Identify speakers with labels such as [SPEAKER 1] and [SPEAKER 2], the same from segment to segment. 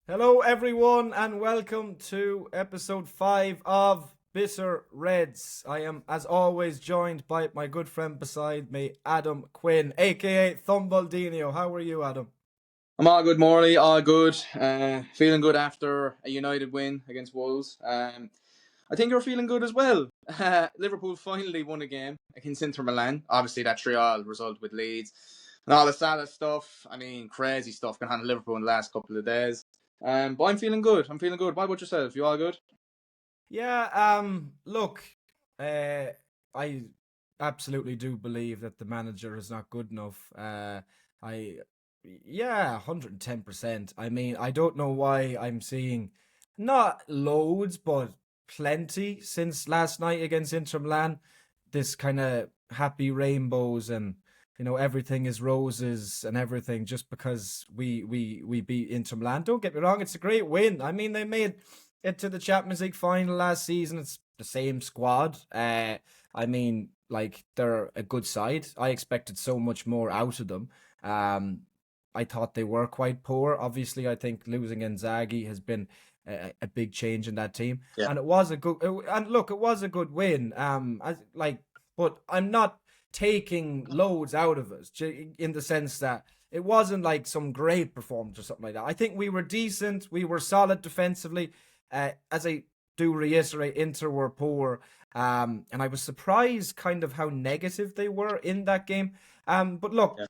[SPEAKER 1] Hello, everyone, and welcome to episode 5 of Bitter Reds. I am, as always, joined by my good friend beside me, Adam Quinn, aka Thumbaldinho. How are you, Adam?
[SPEAKER 2] I'm all good, Morley. All good. Feeling good after a United win against Wolves. I think you're feeling good as well. Liverpool finally won a game against Inter Milan. Obviously, that 3-3 result with Leeds and all the Salah stuff. I mean, crazy stuff going on in Liverpool in the last couple of days. But I'm feeling good. I'm feeling good. What about yourself? You all good?
[SPEAKER 1] Yeah, look, uh, I absolutely do believe that the manager is not good enough. I, yeah, 110%. I mean, I don't know why I'm seeing not loads, but plenty since last night against Inter Milan. This kind of happy rainbows and everything is roses and everything just because we beat Inter Milan. Don't get me wrong, it's a great win. I mean, they made it to the Champions League final last season. It's the same squad. I mean, like, they're a good side. I expected so much more out of them. Um, I thought they were quite poor. Obviously, I think losing Inzaghi has been a big change in that team,
[SPEAKER 2] Yeah.
[SPEAKER 1] and it was a good. And look, it was a good win. But I'm not taking loads out of us in the sense that it wasn't like some great performance or something like that. I think we were decent. We were solid defensively. As I do reiterate, Inter were poor. And I was surprised kind of how negative they were in that game. But look,
[SPEAKER 2] Yeah.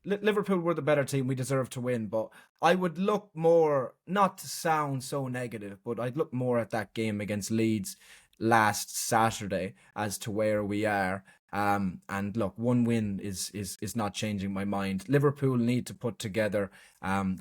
[SPEAKER 1] Liverpool were the better team. We deserved to win. But I would look more, not to sound so negative, but I'd look more at that game against Leeds last Saturday as to where we are. And look, one win is not changing my mind. Liverpool need to put together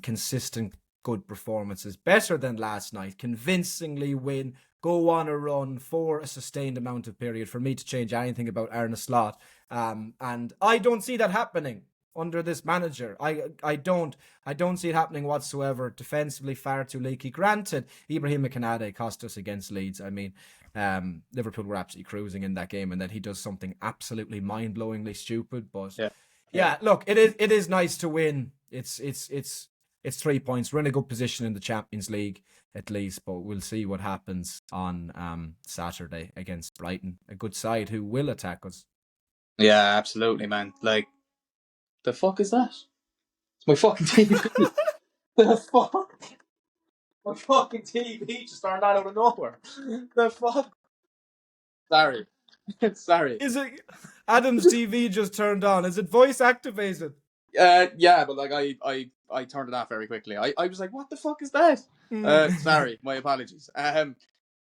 [SPEAKER 1] consistent good performances, better than last night, convincingly win, go on a run for a sustained amount of period for me to change anything about Arne Slot. And I don't see that happening under this manager. I don't see it happening whatsoever. Defensively, far too leaky. Granted, Ibrahim Kanade cost us against Leeds. I mean, Liverpool were absolutely cruising in that game, and then he does something absolutely mind-blowingly stupid. But
[SPEAKER 2] Yeah. Yeah.
[SPEAKER 1] yeah, look, it is nice to win. It's 3 points. We're in a good position in the Champions League at least, but we'll see what happens on Saturday against Brighton, a good side who will attack us.
[SPEAKER 2] Yeah, absolutely, man. Like, the fuck is that? It's my fucking TV. The fuck? My fucking TV just turned on out of nowhere. The fuck? Sorry. Sorry.
[SPEAKER 1] Is it Adam's TV just turned on? Is it voice activated?
[SPEAKER 2] Yeah, but like I turned it off very quickly. I was like, what the fuck is that?
[SPEAKER 1] Mm.
[SPEAKER 2] Sorry, my apologies.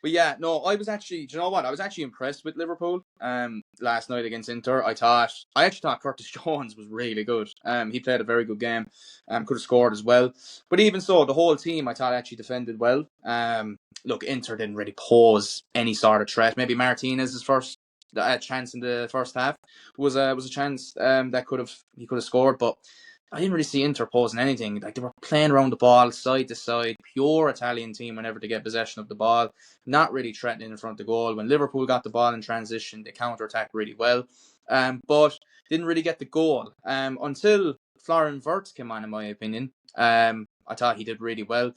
[SPEAKER 2] But yeah, no, I was actually, do you know what? I was actually impressed with Liverpool. Last night against Inter, I actually thought Curtis Jones was really good. He played a very good game. Could have scored as well. But even so, the whole team I thought actually defended well. Look, Inter didn't really pose any sort of threat. Maybe Martinez's first chance in the first half was a chance that he could have scored, but I didn't really see Inter posing anything. Like, they were playing around the ball, side to side, pure Italian team whenever they get possession of the ball, not really threatening in front of the goal. When Liverpool got the ball in transition, they counter-attacked really well, but didn't really get the goal until Florian Wirtz came on, in my opinion. I thought he did really well.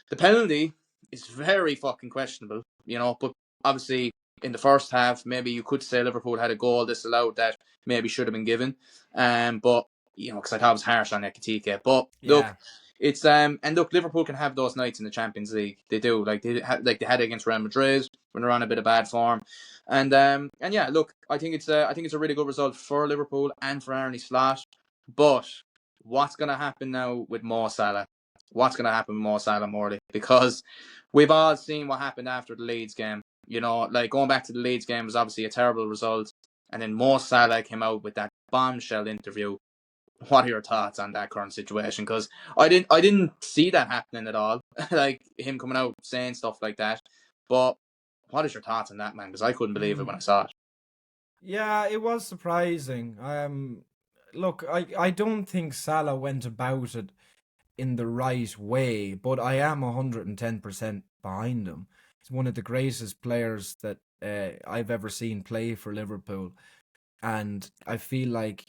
[SPEAKER 2] The penalty is very fucking questionable, but obviously in the first half, maybe you could say Liverpool had a goal disallowed that maybe should have been given. But because I thought it was harsh on Ekitike. But look,
[SPEAKER 1] Yeah.
[SPEAKER 2] it's and look, Liverpool can have those nights in the Champions League. They do, like they had against Real Madrid when they're on a bit of bad form, and yeah, look, I think it's a really good result for Liverpool and for Arne Slot. But what's going to happen now with Mo Salah? What's going to happen with Mo Salah, Morley? Because we've all seen what happened after the Leeds game. Like, going back to the Leeds game was obviously a terrible result, and then Mo Salah came out with that bombshell interview. What are your thoughts on that current situation? Because I didn't see that happening at all. Like, him coming out saying stuff like that. But what is your thoughts on that, man? Because I couldn't believe it when I saw it.
[SPEAKER 1] Yeah, it was surprising. Look, I don't think Salah went about it in the right way, but I am 110% behind him. He's one of the greatest players that I've ever seen play for Liverpool, and I feel like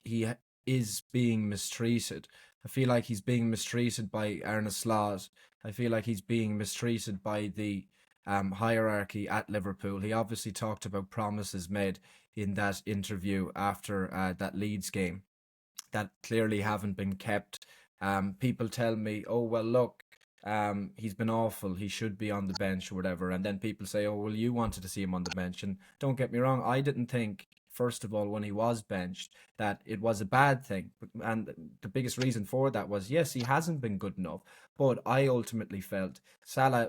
[SPEAKER 1] is being mistreated. I feel like he's being mistreated by Arne Slot, I feel like he's being mistreated by the hierarchy at Liverpool. He obviously talked about promises made in that interview after that Leeds game that clearly haven't been kept. People tell me, oh, well, look, he's been awful. He should be on the bench or whatever. And then people say, oh, well, you wanted to see him on the bench. And don't get me wrong, I didn't think, first of all, when he was benched, that it was a bad thing. And the biggest reason for that was, yes, he hasn't been good enough. But I ultimately felt Salah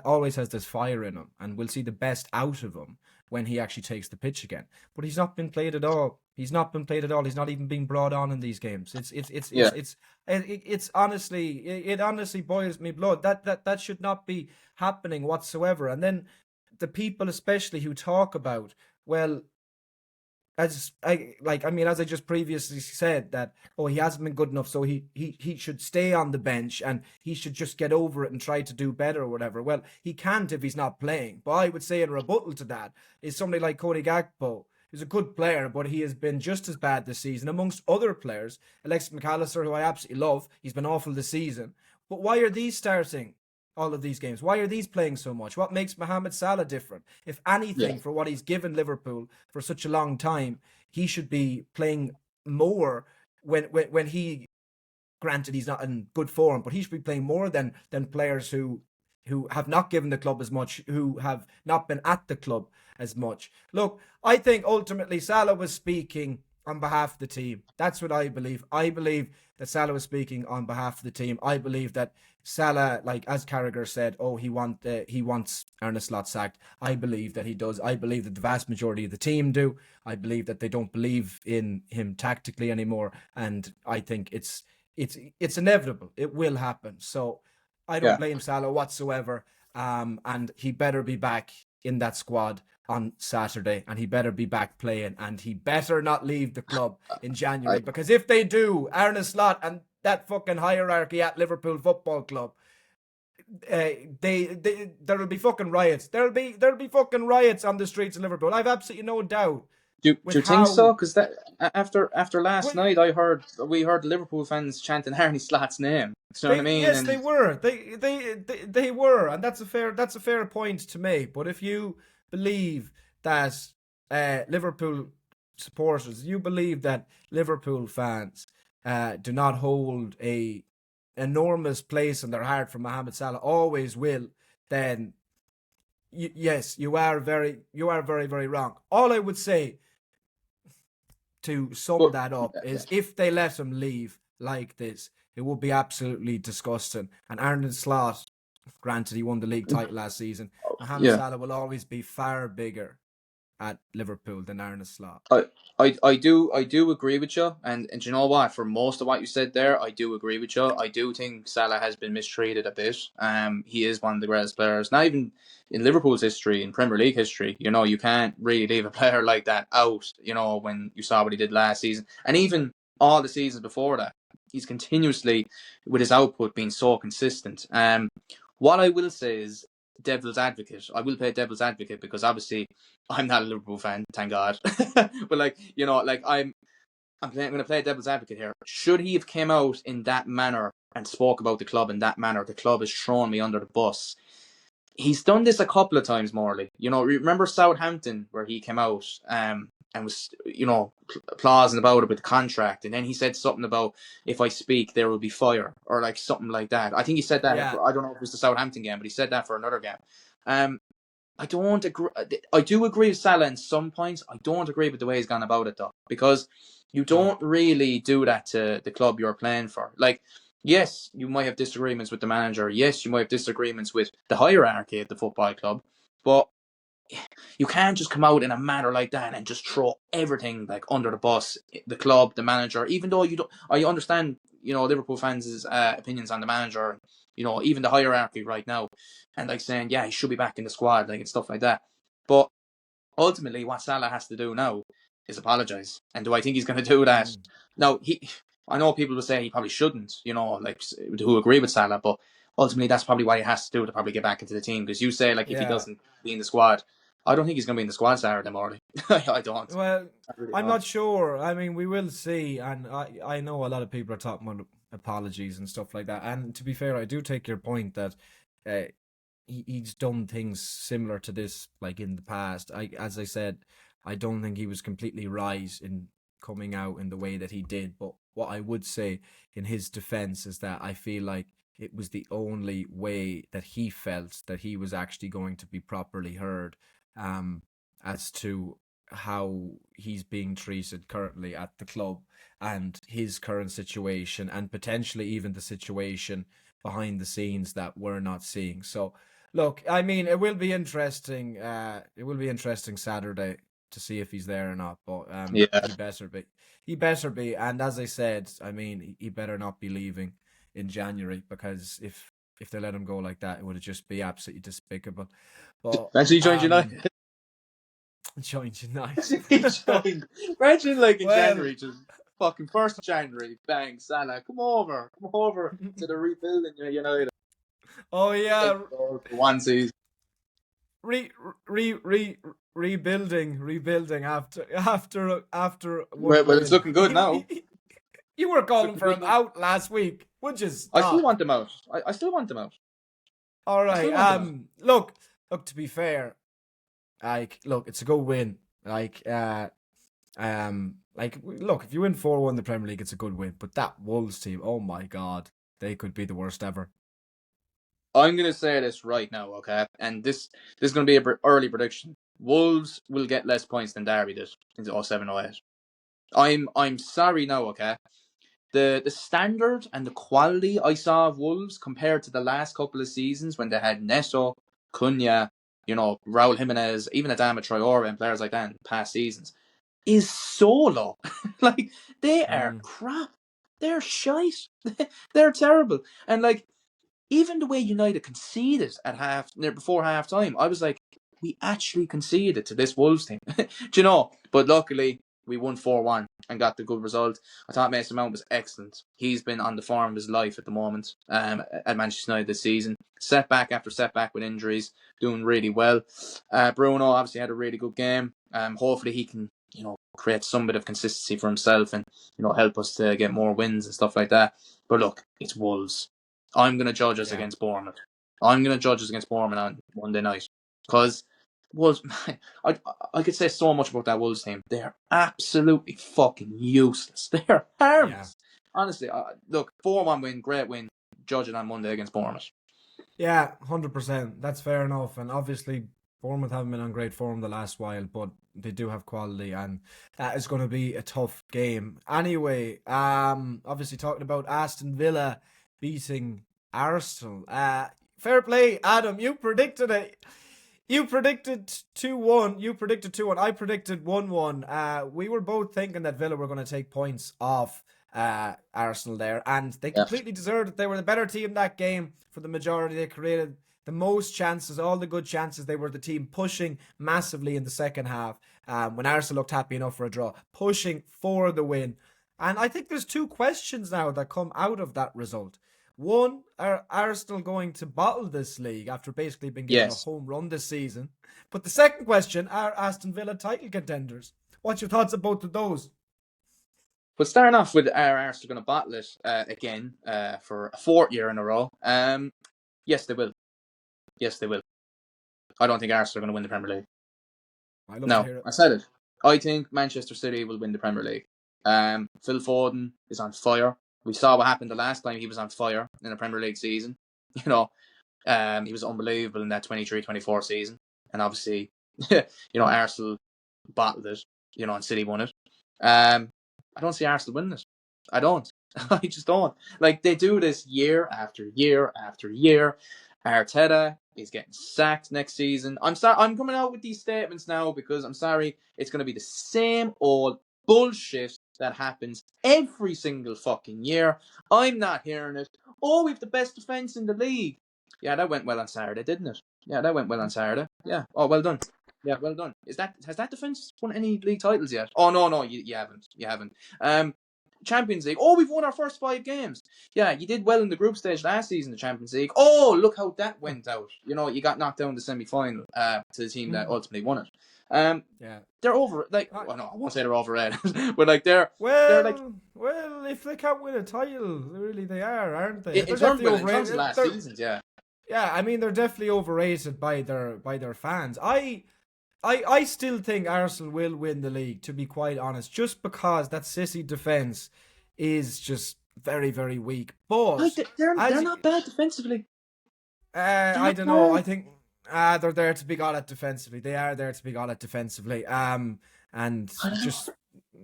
[SPEAKER 1] always has this fire in him, and we'll see the best out of him when he actually takes the pitch again. But he's not been played at all. He's not been played at all. He's not even being brought on in these games. It's honestly, it honestly boils me blood. That should not be happening whatsoever. And then the people, especially who talk about, well, as I just previously said that, oh, he hasn't been good enough, so he should stay on the bench and he should just get over it and try to do better or whatever. Well, he can't if he's not playing. But I would say in rebuttal to that is somebody like Cody Gakpo. He's a good player, but he has been just as bad this season amongst other players. Alexis McAllister, who I absolutely love, he's been awful this season. But why are these starting all of these games? Why are these playing so much? What makes Mohamed Salah different? If anything, for what he's given Liverpool for such a long time, he should be playing more when he, granted he's not in good form, but he should be playing more than players who have not given the club as much, who have not been at the club as much. Look, I think ultimately Salah was speaking on behalf of the team. That's what I believe. I believe that Salah was speaking on behalf of the team. I believe that Salah, like as Carragher said, he wants Arne Slot sacked. I believe that he does. I believe that the vast majority of the team do. I believe that they don't believe in him tactically anymore, and I think it's inevitable. It will happen. So I don't blame Salah whatsoever. And he better be back in that squad on Saturday, and he better be back playing, and he better not leave the club in January, because if they do, Arne Slot and that fucking hierarchy at Liverpool Football Club, there'll be fucking riots. There'll be fucking riots on the streets of Liverpool. I've absolutely no doubt.
[SPEAKER 2] Do you think so? Because that after last night, we heard Liverpool fans chanting Arne Slot's name. You know what I mean?
[SPEAKER 1] Yes, they were. They were, and that's a fair point to make. But if you believe that Liverpool supporters, you believe that Liverpool fans do not hold a enormous place in their heart for Mohamed Salah, always will, then yes, you are very, very wrong. All I would say to sum that up is if they let him leave like this, it would be absolutely disgusting. And Arne Slot, granted he won the league title last season, Mohamed Salah will always be far bigger at Liverpool than Arne Slot.
[SPEAKER 2] I do agree with you, and you know what? For most of what you said there, I do agree with you. I do think Salah has been mistreated a bit. He is one of the greatest players, not even in Liverpool's history, in Premier League history. You know, you can't really leave a player like that out. You know, when you saw what he did last season, and even all the seasons before that, he's continuously with his output being so consistent. What I will say is devil's advocate. I will play devil's advocate because obviously I'm not a Liverpool fan, thank God. But I'm going to play devil's advocate here. Should he have came out in that manner and spoke about the club in that manner, the club has thrown me under the bus. He's done this a couple of times, Morley. You know, remember Southampton where he came out and was, applauding about it with the contract, and then he said something about if I speak there will be fire or like something like that. I think he said that. I don't know if it was the Southampton game, but he said that for another game. I don't agree. I do agree with Salah in some points. I don't agree with the way he's gone about it though, because you don't really do that to the club you're playing for. Like, yes, you might have disagreements with the manager. Yes, you might have disagreements with the hierarchy at the football club, but you can't just come out in a manner like that and just throw everything like under the bus, the club, the manager. Even though you don't, I understand, Liverpool fans' opinions on the manager, even the hierarchy right now, and like saying, yeah, he should be back in the squad, like and stuff like that. But ultimately, what Salah has to do now is apologise. And do I think he's going to do that? Now, I know people will say he probably shouldn't, who agree with Salah, but ultimately that's probably why he has to do to probably get back into the team. Because you say, if he doesn't be in the squad, I don't think he's going to be in the squad Saturday morning. I don't.
[SPEAKER 1] Well, I'm not sure. I mean, we will see. And I know a lot of people are talking apologies and stuff like that. And to be fair, I do take your point that uh, he's done things similar to this like in the past. As I said, I don't think he was completely right in coming out in the way that he did. But what I would say in his defense is that I feel like it was the only way that he felt that he was actually going to be properly heard, as to how he's being treated currently at the club and his current situation and potentially even the situation behind the scenes that we're not seeing. So look, I mean, it will be interesting. It will be interesting Saturday to see if he's there or not. But
[SPEAKER 2] Yeah.
[SPEAKER 1] he better be. He better be. And as I said, I mean, he better not be leaving in January, because if they let him go like that, it would just be absolutely despicable. But
[SPEAKER 2] Actually joined United.
[SPEAKER 1] joined
[SPEAKER 2] He
[SPEAKER 1] United.
[SPEAKER 2] joined. Imagine like in
[SPEAKER 1] Well,
[SPEAKER 2] January, just fucking 1st of January, bang, Salah, come over to the rebuilding United.
[SPEAKER 1] oh yeah,
[SPEAKER 2] For one season.
[SPEAKER 1] re re re rebuilding after one
[SPEAKER 2] Well, it's
[SPEAKER 1] win.
[SPEAKER 2] looking good now.
[SPEAKER 1] You were
[SPEAKER 2] It's
[SPEAKER 1] calling
[SPEAKER 2] looking
[SPEAKER 1] for
[SPEAKER 2] good
[SPEAKER 1] him
[SPEAKER 2] now.
[SPEAKER 1] out last week, would you
[SPEAKER 2] I still
[SPEAKER 1] stop?
[SPEAKER 2] want them out. I still want them out.
[SPEAKER 1] All
[SPEAKER 2] I still
[SPEAKER 1] right.
[SPEAKER 2] want them out.
[SPEAKER 1] Look. To be fair, look, it's a good win. Look, if you win 4-1 in the Premier League, it's a good win. But that Wolves team, oh my God, they could be the worst ever.
[SPEAKER 2] I'm gonna say this right now, okay? And this is gonna be an early prediction. Wolves will get less points than Derby did in 07-08. I'm sorry now, okay? The standard and the quality I saw of Wolves compared to the last couple of seasons when they had Neto, Cunha, Raul Jimenez, even Adama Traore and players like that in past seasons, is so low. Like, they are crap. They're shite. They're terrible. And like, even the way United conceded at before half time, I was like, we actually conceded to this Wolves team. Do you know? But luckily, we won 4-1 and got the good result. I thought Mason Mount was excellent. He's been on the form of his life at the moment at Manchester United this season. Setback after setback with injuries, doing really well. Bruno obviously had a really good game. Hopefully he can, create some bit of consistency for himself and, help us to get more wins and stuff like that. But look, it's Wolves. I'm going to judge us against Bournemouth. I'm going to judge us against Bournemouth on Monday night. Because Wolves, I could say so much about that Wolves team. They're absolutely fucking useless. They're harmless. Yeah. Honestly, look, 4-1 win, great win. Judge it on Monday against Bournemouth.
[SPEAKER 1] Yeah, 100%. That's fair enough. And obviously, Bournemouth haven't been on great form the last while, but they do have quality, and that is going to be a tough game. Anyway, obviously talking about Aston Villa beating Arsenal. Fair play, Adam. You predicted it. You predicted 2-1. You predicted 2-1. I predicted 1-1. We were both thinking that Villa were going to take points off Arsenal there, and they completely deserved it. They were the better team that game for the majority. They created the most chances, all the good chances. They were the team pushing massively in the second half when Arsenal looked happy enough for a draw, pushing for the win. And I think there's two questions now that come out of that result. One, are Arsenal going to bottle this league after basically being given a home run this season? But the second question, are Aston Villa title contenders? What's your thoughts on both of those?
[SPEAKER 2] But starting off with, are Arsenal going to battle it again for a fourth year in a row? Yes, they will. Yes, they will. I don't think Arsenal are going to win the Premier League. I said it. I think Manchester City will win the Premier League. Phil Foden is on fire. We saw what happened the last time he was on fire in a Premier League season. He was unbelievable in that 23-24 season. And obviously, Arsenal battled it, and City won it. I don't see Arsenal winning it. I don't. I just don't. Like, they do this year after year after year. Arteta is getting sacked next season. I'm coming out with these statements now because I'm sorry, it's going to be the same old bullshit that happens every single fucking year. I'm not hearing it. Oh, we have the best defense in the league. Yeah, that went well on Saturday, didn't it? Yeah, that went well on Saturday. Yeah. Oh, well done. Yeah, well done. Has that defense won any league titles yet? Oh no, you haven't. You haven't. Champions League. Oh, we've won our first 5 games. Yeah, you did well in the group stage last season, the Champions League. Oh, look how that went out. You got knocked down in the semi-final to the team that ultimately won it.
[SPEAKER 1] Yeah.
[SPEAKER 2] They're over. Well, no, I won't say they're overrated, but they're like
[SPEAKER 1] Well, if they can't win a title, really they are, aren't they?
[SPEAKER 2] in
[SPEAKER 1] They're
[SPEAKER 2] terms,
[SPEAKER 1] definitely
[SPEAKER 2] in terms of
[SPEAKER 1] overrated.
[SPEAKER 2] last seasons, yeah.
[SPEAKER 1] Yeah, I mean they're definitely overrated by their fans. I still think Arsenal will win the league, to be quite honest, just because that sissy defense is just very, very weak. But
[SPEAKER 2] They're not bad defensively.
[SPEAKER 1] I don't know. I think they're there to be got at defensively. They are there to be got at defensively. And just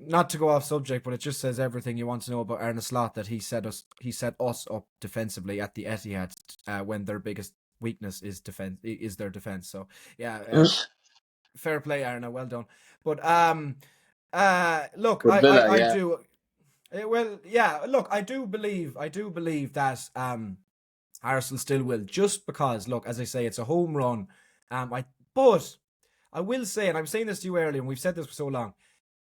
[SPEAKER 1] not to go off subject, but it just says everything you want to know about Arne Slot, that he set us up defensively at the Etihad when their biggest weakness is their defense. So yeah, fair play, Arne. Well done. But look,
[SPEAKER 2] With Villa,
[SPEAKER 1] I
[SPEAKER 2] yeah.
[SPEAKER 1] do. Well, yeah. Look, I do believe that Arsenal still will, just because, look, as I say, it's a home run. But I will say, and I was saying this to you earlier, and we've said this for so long.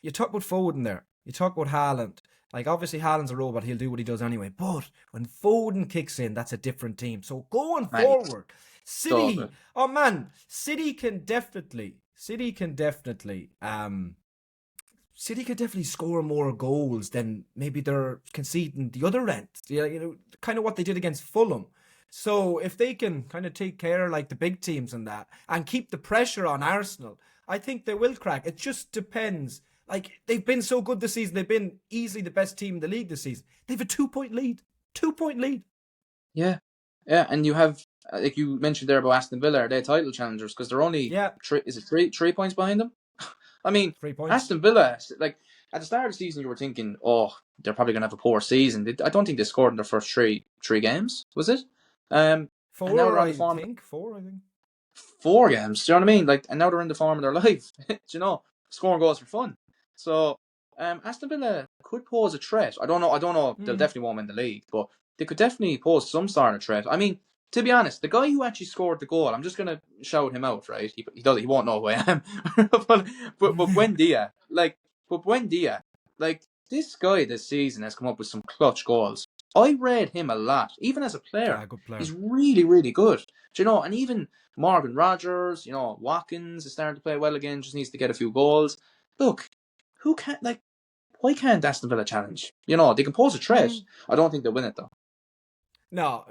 [SPEAKER 1] You talk about Foden there. You talk about Haaland. Like, obviously, Haaland's a robot. He'll do what he does anyway. But when Foden kicks in, that's a different team. So going forward, City. Oh man, City can definitely score more goals than maybe they're conceding the other end. Kind of what they did against Fulham. So if they can kind of take care like the big teams and that, and keep the pressure on Arsenal, I think they will crack. It just depends. Like, they've been so good this season. They've been easily the best team in the league this season. They have a 2-point lead. 2-point lead.
[SPEAKER 2] Yeah. Yeah, and you have, like you mentioned there about Aston Villa, they're title challengers because they're only, three points behind them? I mean,
[SPEAKER 1] 3 points.
[SPEAKER 2] Aston Villa, like, at the start of the season, you were thinking, oh, they're probably going to have a poor season. I don't think they scored in their first three games, was it?
[SPEAKER 1] Four, I think.
[SPEAKER 2] 4 games, do you know what I mean? Like, and now they're in the form of their life. Scoring goals for fun. So, Aston Villa could pose a threat. I don't know. They'll definitely won't win the league, but they could definitely pose some sort of threat. I mean, to be honest, the guy who actually scored the goal, I'm just gonna shout him out, right? He won't know who I am. but Buendia, like this guy this season has come up with some clutch goals. I read him a lot, even as a player.
[SPEAKER 1] Yeah, good player.
[SPEAKER 2] He's really, really good. Do you know? And even Morgan Rogers, Watkins is starting to play well again. Just needs to get a few goals. Look, why can't Aston Villa challenge? They can pose a threat. I don't think they'll win it though.
[SPEAKER 1] No,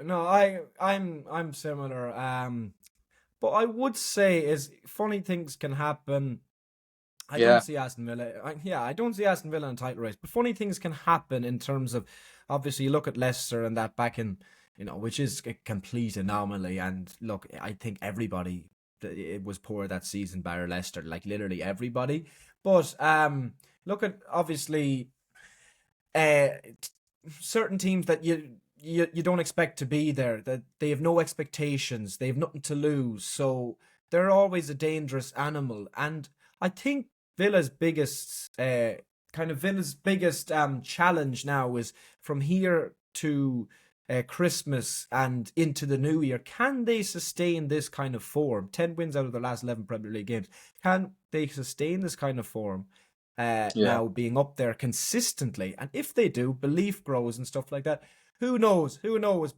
[SPEAKER 1] I'm similar. But I would say is funny things can happen. I don't see Aston Villa. I don't see Aston Villa in a title race. But funny things can happen in terms of, obviously, you look at Leicester and that back in, which is a complete anomaly. And look, I think everybody, it was poor that season, bar Leicester, like literally everybody. But look at, obviously, certain teams that you don't expect to be there, that they have no expectations, they have nothing to lose, so they're always a dangerous animal. And I think Villa's biggest challenge now is from here to Christmas and into the new year. Can they sustain this kind of form? 10 wins out of the last 11 Premier League games. Can they sustain this kind of form now, being up there consistently? And if they do, belief grows and stuff like that. Who knows?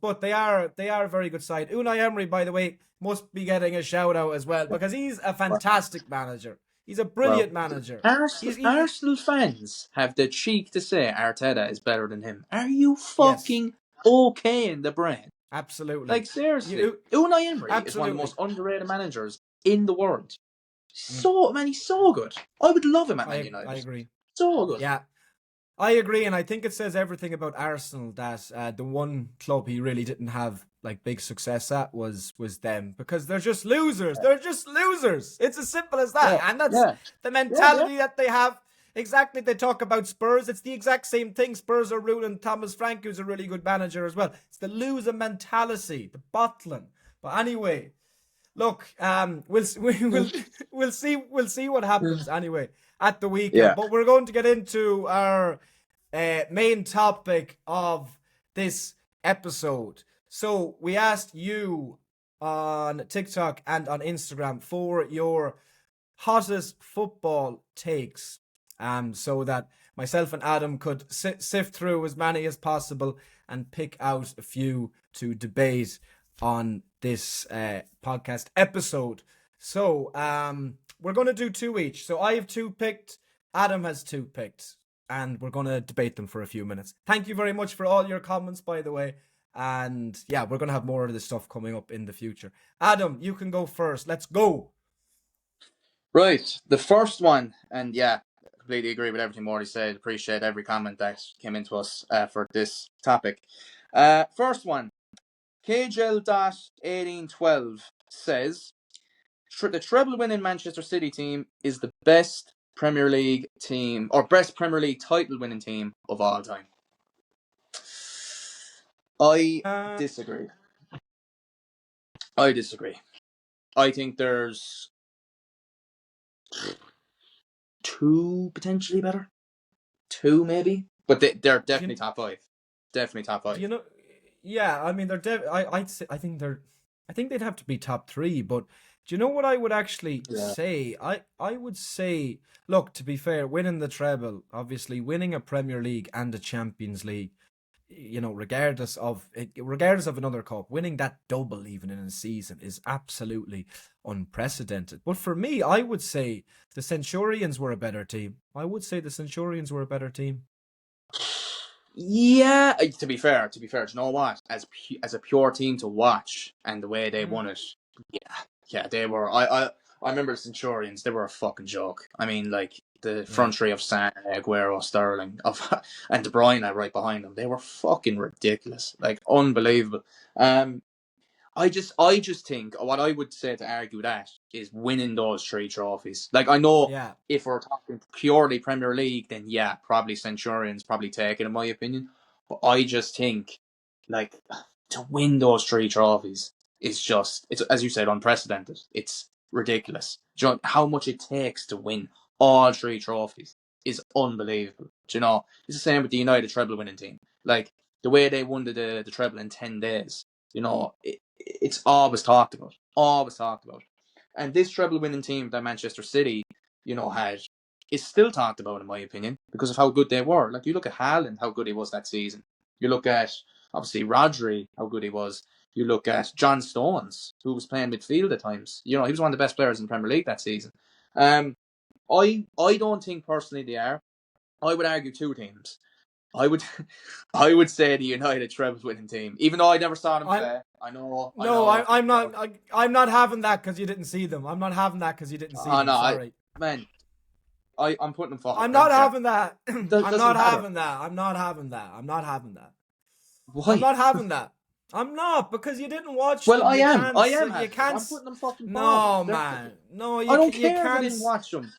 [SPEAKER 1] But they are a very good side. Unai Emery, by the way, must be getting a shout out as well, because he's a fantastic manager. He's a brilliant manager.
[SPEAKER 2] Arsenal fans have the cheek to say Arteta is better than him. Are you fucking okay in the brain?
[SPEAKER 1] Absolutely.
[SPEAKER 2] Like, seriously. Unai Emery is one of the most underrated managers in the world. He's so good. I would love him at Man United.
[SPEAKER 1] I agree.
[SPEAKER 2] So good.
[SPEAKER 1] Yeah. I agree, and I think it says everything about Arsenal that the one club he really didn't have like big success at was them, because they're just losers. They're just losers. It's as simple as that, and that's the mentality that they have. Exactly, they talk about Spurs. It's the exact same thing. Spurs are ruling Thomas Frank, who's a really good manager as well. It's the loser mentality, the bottling. But anyway, look, we'll see what happens anyway at the weekend. But we're going to get into our main topic of this episode. So we asked you on TikTok and on Instagram for your hottest football takes, so that myself and Adam could sift through as many as possible and pick out a few to debate on this podcast episode. So we're going to do 2 each. So I have 2 picked, Adam has 2 picked, and we're going to debate them for a few minutes. Thank you very much for all your comments, by the way. And yeah, we're going to have more of this stuff coming up in the future. Adam, you can go first. Let's go.
[SPEAKER 2] Right. The first one, and yeah, completely agree with everything Morty said. Appreciate every comment that came into us for this topic. First one, KJL.1812 says, the treble-winning Manchester City team is the best Premier League team, or best Premier League title-winning team of all time. I disagree. I think there's 2 potentially better. 2 maybe. But they're definitely top 5. Definitely top 5.
[SPEAKER 1] You know, yeah, I mean, they're I think they'd have to be top 3, but do you know what I would actually say? I would say, look, to be fair, winning the treble, obviously winning a Premier League and a Champions League, you know, regardless of another cup, winning that double even in a season is absolutely unprecedented. But for me, I would say the Centurions were a better team.
[SPEAKER 2] Yeah, to be fair, do you know what? As a pure team to watch and the way they won it, yeah, they were. I remember the Centurions. They were a fucking joke. I mean, like the front three of Salah, Aguero, Sterling, and De Bruyne right behind them. They were fucking ridiculous, like unbelievable. I just think what I would say to argue that is winning those 3 trophies. Like, I know if we're talking purely Premier League, then yeah, probably Centurions probably take it in my opinion. But I just think, like, to win those 3 trophies is just, it's, as you said, unprecedented. It's ridiculous. Do you know how much it takes to win all 3 trophies is unbelievable. Do you know, it's the same with the United treble winning team. Like, the way they won the treble in 10 days, you know, it's always talked about. And this treble winning team that Manchester City, you know, had is still talked about in my opinion because of how good they were. Like, you look at Haaland, how good he was that season. You look at obviously Rodri, how good he was. You look at John Stones, who was playing midfield at times. You know, he was one of the best players in the Premier League that season. I don't think personally they are. I would argue 2 teams. I would say the United treble winning team, even though I never saw them play. I'm
[SPEAKER 1] not having that because you didn't see them. I'm not having that because you didn't see them. Sorry,
[SPEAKER 2] I'm putting them forward.
[SPEAKER 1] I'm not having that. I'm not having that. I'm not having that.
[SPEAKER 2] Why?
[SPEAKER 1] I'm not having that. I'm not, because you didn't watch
[SPEAKER 2] them.
[SPEAKER 1] Well,
[SPEAKER 2] I am.
[SPEAKER 1] You can't.
[SPEAKER 2] I'm putting them fucking
[SPEAKER 1] No,
[SPEAKER 2] forward.
[SPEAKER 1] man. No,
[SPEAKER 2] I don't care if I didn't watch them.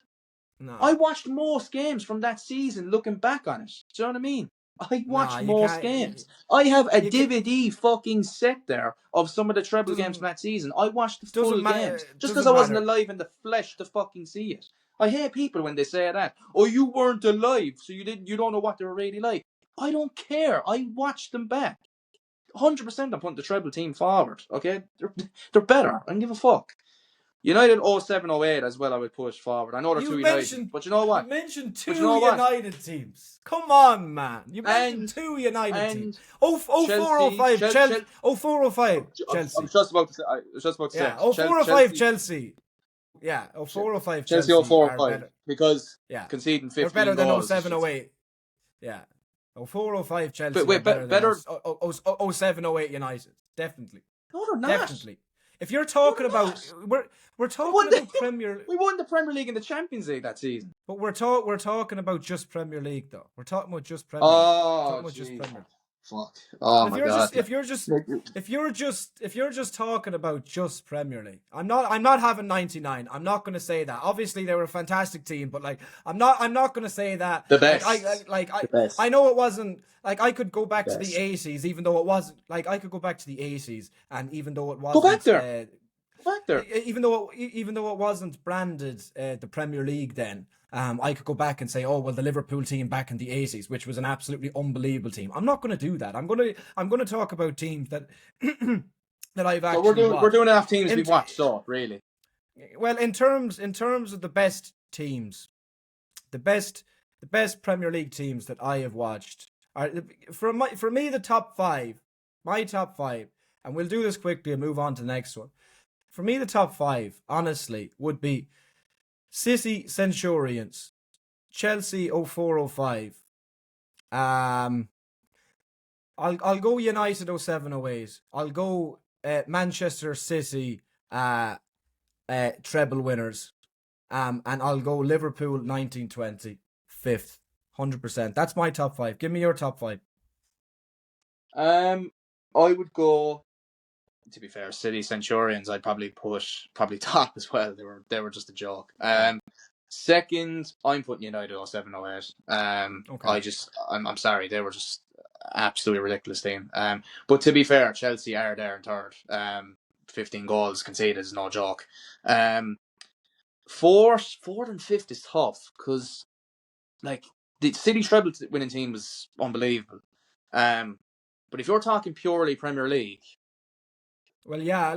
[SPEAKER 1] No.
[SPEAKER 2] I watched most games from that season looking back on it. Do you know what I mean? I watched most games. I have a DVD fucking set there of some of the treble games from that season. I watched the full games. Just because I wasn't alive in the flesh to fucking see it. I hate people when they say that. Oh, you weren't alive, so you don't know what they were really like. I don't care. I watched them back. 100% I'm putting the treble team forward. Okay? They're better. I don't give a fuck. United 07-08 as well, I would push forward. I know they're 2 United, but you know what?
[SPEAKER 1] You mentioned 2 United teams. Come on, man. You mentioned 2 United teams. 04-05 Chelsea. 04-05 Chelsea.
[SPEAKER 2] I was just about to say.
[SPEAKER 1] Yeah, 04-05 Chelsea. Yeah, 04-05 Chelsea.
[SPEAKER 2] 04-05 because conceding 15 goals.
[SPEAKER 1] They're better than 07-08. Yeah. 04-05 Chelsea.
[SPEAKER 2] But wait, better
[SPEAKER 1] 07-08 United. Definitely.
[SPEAKER 2] No, they're not.
[SPEAKER 1] Definitely. If you're talking about, we're talking about Premier.
[SPEAKER 2] We won the Premier League and the Champions League that season.
[SPEAKER 1] But we're talking about just Premier League though. We're talking about just Premier.
[SPEAKER 2] Fuck. Oh my god.
[SPEAKER 1] If you're just talking about just Premier League, I'm not having 99. I'm not going to say that. Obviously, they were a fantastic team, but like, I'm not going to say that.
[SPEAKER 2] The best.
[SPEAKER 1] The best. I know it wasn't. Like, I could go back to the 80s, even though it wasn't. Like, I could go back to the 80s, and even though it wasn't.
[SPEAKER 2] Go back there.
[SPEAKER 1] Even though it wasn't branded the Premier League then. I could go back and say, oh well, the Liverpool team back in the 80s, which was an absolutely unbelievable team. I'm not going to do that. I'm going to talk about teams that that I've actually watched.
[SPEAKER 2] We're doing enough teams we've watched, so really.
[SPEAKER 1] Well, in terms of the best teams, the best the best Premier League teams that I have watched are for me the top five, my top five, and we'll do this quickly and move on to the next one. For me, the top five, honestly, would be City Centurions, Chelsea 0405. I'll go United 0708. I'll go Manchester City treble winners. And I'll go Liverpool 1920 fifth. 100%. That's my top five. Give me your top five.
[SPEAKER 2] I would go, to be fair, City Centurions. I'd probably push top as well. They were just a joke. Second, I'm putting United 0708.
[SPEAKER 1] Okay.
[SPEAKER 2] I'm sorry, they were just absolutely ridiculous team. But to be fair, Chelsea are there in third. 15 goals conceded is no joke. Fourth and fifth is tough because like the City treble winning team was unbelievable. But if you're talking purely Premier League,
[SPEAKER 1] well, yeah,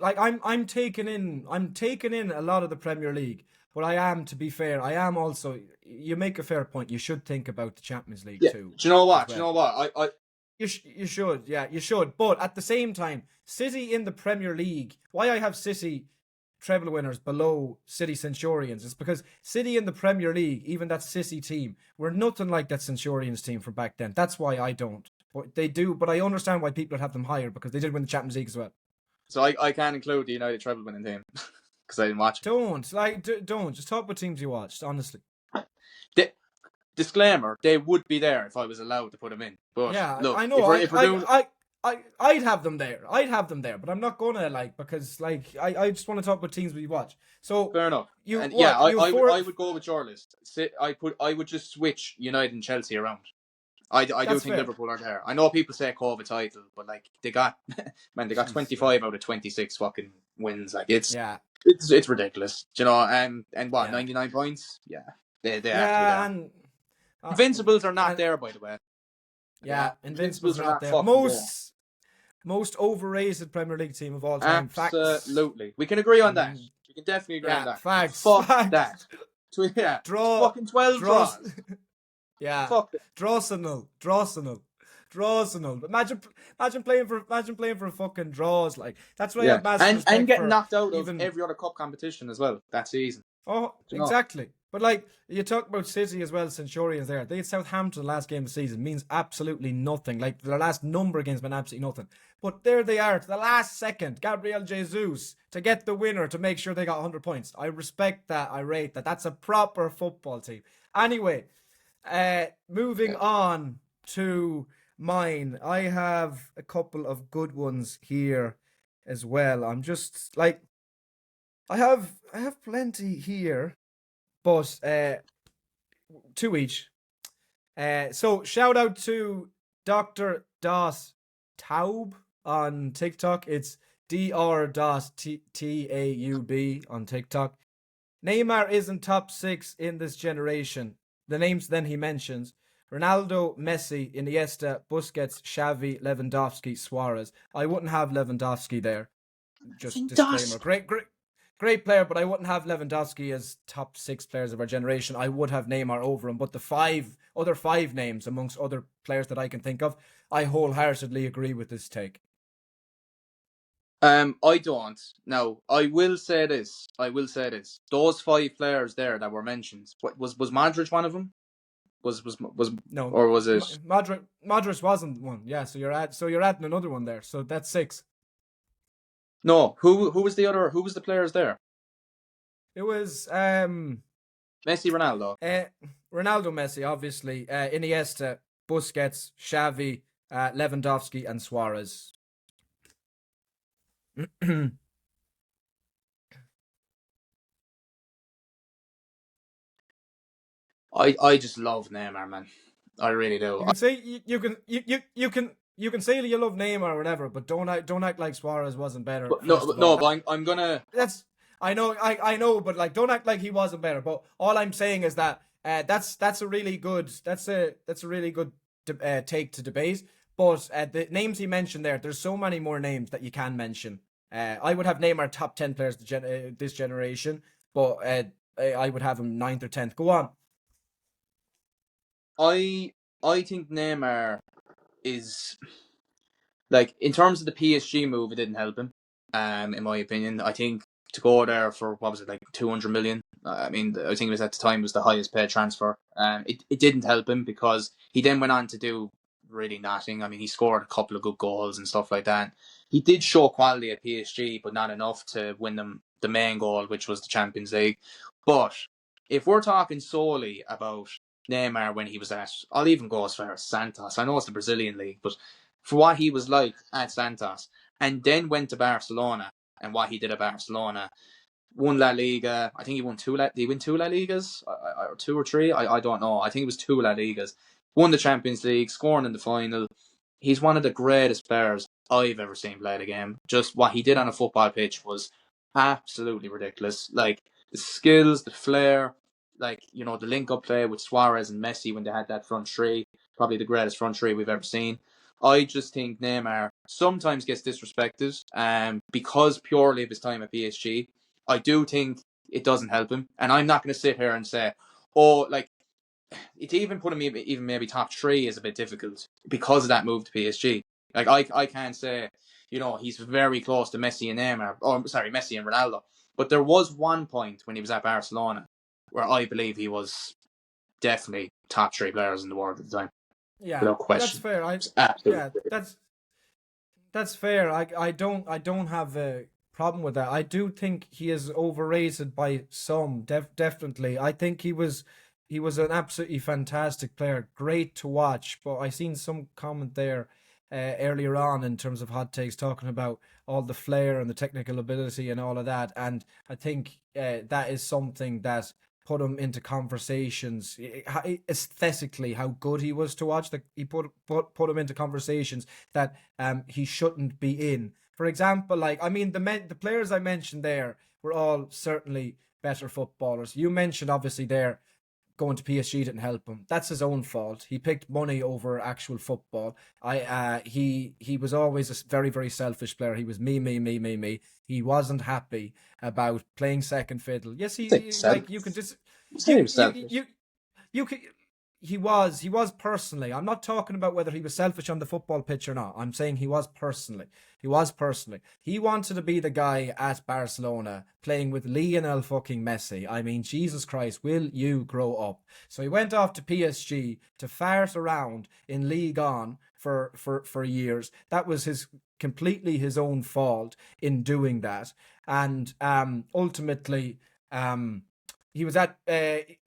[SPEAKER 1] I'm taking in a lot of the Premier League, but I am, to be fair, I am also. You make a fair point. You should think about the Champions League too.
[SPEAKER 2] Do you know what?
[SPEAKER 1] You should, yeah, you should. But at the same time, City in the Premier League. Why I have City treble winners below City Centurions is because City in the Premier League, even that City team, were nothing like that Centurions team from back then. That's why I don't. But they do. But I understand why people have them higher because they did win the Champions League as well.
[SPEAKER 2] So I can't include the United treble winning team because I didn't watch it.
[SPEAKER 1] Don't. Just talk about teams you watched, honestly.
[SPEAKER 2] Disclaimer: they would be there if I was allowed to put them in. But
[SPEAKER 1] yeah,
[SPEAKER 2] look,
[SPEAKER 1] I know. I'd have them there. But I'm not gonna because I just want to talk about teams we watch. So
[SPEAKER 2] fair enough. I would go with your list. I would just switch United and Chelsea around. I do think fair. Liverpool are there. I know people say COVID title, but they got 25 out of 26 fucking wins. It's ridiculous. Do you know? And what 99 points? Yeah, they have to be there. And Invincibles are not there, by the way.
[SPEAKER 1] Yeah, Invincibles are not there. Most overrated Premier League team of all time.
[SPEAKER 2] Absolutely. Facts. We can agree on that. We can definitely agree on that.
[SPEAKER 1] Facts.
[SPEAKER 2] Fuck
[SPEAKER 1] facts.
[SPEAKER 2] that. Yeah.
[SPEAKER 1] Draw.
[SPEAKER 2] Fucking 12 draws.
[SPEAKER 1] Yeah.
[SPEAKER 2] Fuck it.
[SPEAKER 1] Drawsonal. Imagine playing for fucking draws. That's why I have massive respect
[SPEAKER 2] and getting knocked out of every other cup competition as well that season.
[SPEAKER 1] Oh, exactly. But you talk about City as well, Centurions there. They had Southampton last game of the season, means absolutely nothing. Their last number of games meant absolutely nothing. But there they are, to the last second, Gabriel Jesus, to get the winner, to make sure they got 100 points. I respect that, I rate that. That's a proper football team. Anyway, moving on to mine. I have a couple of good ones here as well. I'm just, I have plenty here. But two each. So shout out to Dr. Das Taub on TikTok. It's Dr. on TikTok. Neymar isn't top 6 in this generation. The names then he mentions: Ronaldo, Messi, Iniesta, Busquets, Xavi, Lewandowski, Suarez. I wouldn't have Lewandowski there. Just disclaimer. Great player, but I wouldn't have Lewandowski as top 6 players of our generation. I would have Neymar over him. But the other five names amongst other players that I can think of, I wholeheartedly agree with this take.
[SPEAKER 2] I don't. Now, I will say this. Those 5 players there that were mentioned, was Modric one of them? Was
[SPEAKER 1] no,
[SPEAKER 2] or was it
[SPEAKER 1] Modric wasn't one? Yeah, so you're adding another one there. So that's 6.
[SPEAKER 2] No, who was the other? Who was the players there?
[SPEAKER 1] It was
[SPEAKER 2] Messi, Ronaldo.
[SPEAKER 1] Ronaldo, Messi, obviously. Iniesta, Busquets, Xavi, Lewandowski, and Suarez.
[SPEAKER 2] I just love Neymar, man. I really do.
[SPEAKER 1] You can say you can say you love Neymar or whatever, but don't act like Suarez wasn't better.
[SPEAKER 2] But I'm gonna.
[SPEAKER 1] I know, but don't act like he wasn't better. But all I'm saying is that that's a really good take to debate. But the names he mentioned there's so many more names that you can mention. I would have Neymar top 10 players this generation, but I would have him 9th or 10th. Go on.
[SPEAKER 2] I think Neymar is like in terms of the PSG move, it didn't help him. In my opinion, I think to go there for what was it like 200 million. I mean, I think it was at the time was the highest paid transfer. It didn't help him because he then went on to do really nothing. I mean, he scored a couple of good goals and stuff like that. He did show quality at PSG, but not enough to win them the main goal, which was the Champions League. But if we're talking solely about Neymar when he was at, I'll even go as far as Santos. I know it's the Brazilian league, but for what he was like at Santos, and then went to Barcelona and what he did at Barcelona, won La Liga. I think he won two. Did he win two La Ligas, or two or three? I don't know. I think it was two La Ligas. Won the Champions League, scoring in the final. He's one of the greatest players I've ever seen play the game. Just what he did on a football pitch was absolutely ridiculous. Like the skills, the flair, like the link-up play with Suarez and Messi when they had that front three, probably the greatest front three we've ever seen. I just think Neymar sometimes gets disrespected because purely of his time at PSG. I do think it doesn't help him. And I'm not going to sit here and say, oh, like, it's even putting me even maybe top three is a bit difficult because of that move to PSG. Like, I can't say, he's very close to Messi and Neymar, or sorry, Messi and Ronaldo. But there was one point when he was at Barcelona where I believe he was definitely top three players in the world at the time,
[SPEAKER 1] Yeah,
[SPEAKER 2] without
[SPEAKER 1] that's
[SPEAKER 2] question.
[SPEAKER 1] fair.
[SPEAKER 2] Absolutely.
[SPEAKER 1] Yeah, that's fair. I don't have a problem with that. I do think he is overrated by some. Definitely. I think he was an absolutely fantastic player, great to watch. But I seen some comment there earlier on in terms of hot takes talking about all the flair and the technical ability and all of that. And I think that is something that put him into conversations aesthetically how good he was to watch. That he put him into conversations that he shouldn't be in. For example, like I mean the players I mentioned there were all certainly better footballers. You mentioned obviously there going to PSG didn't help him. That's his own fault. He picked money over actual football. He was always a very very selfish player. He was me me me me me. He wasn't happy about playing second fiddle. Yes, like you can just
[SPEAKER 2] Say
[SPEAKER 1] you you
[SPEAKER 2] himself.
[SPEAKER 1] you you could. He was personally. I'm not talking about whether he was selfish on the football pitch or not. I'm saying he was personally. He was personally. He wanted to be the guy at Barcelona playing with Lionel fucking Messi. I mean, Jesus Christ, will you grow up? So he went off to PSG to fart around in League On for years. That was completely his own fault in doing that. And ultimately, he was at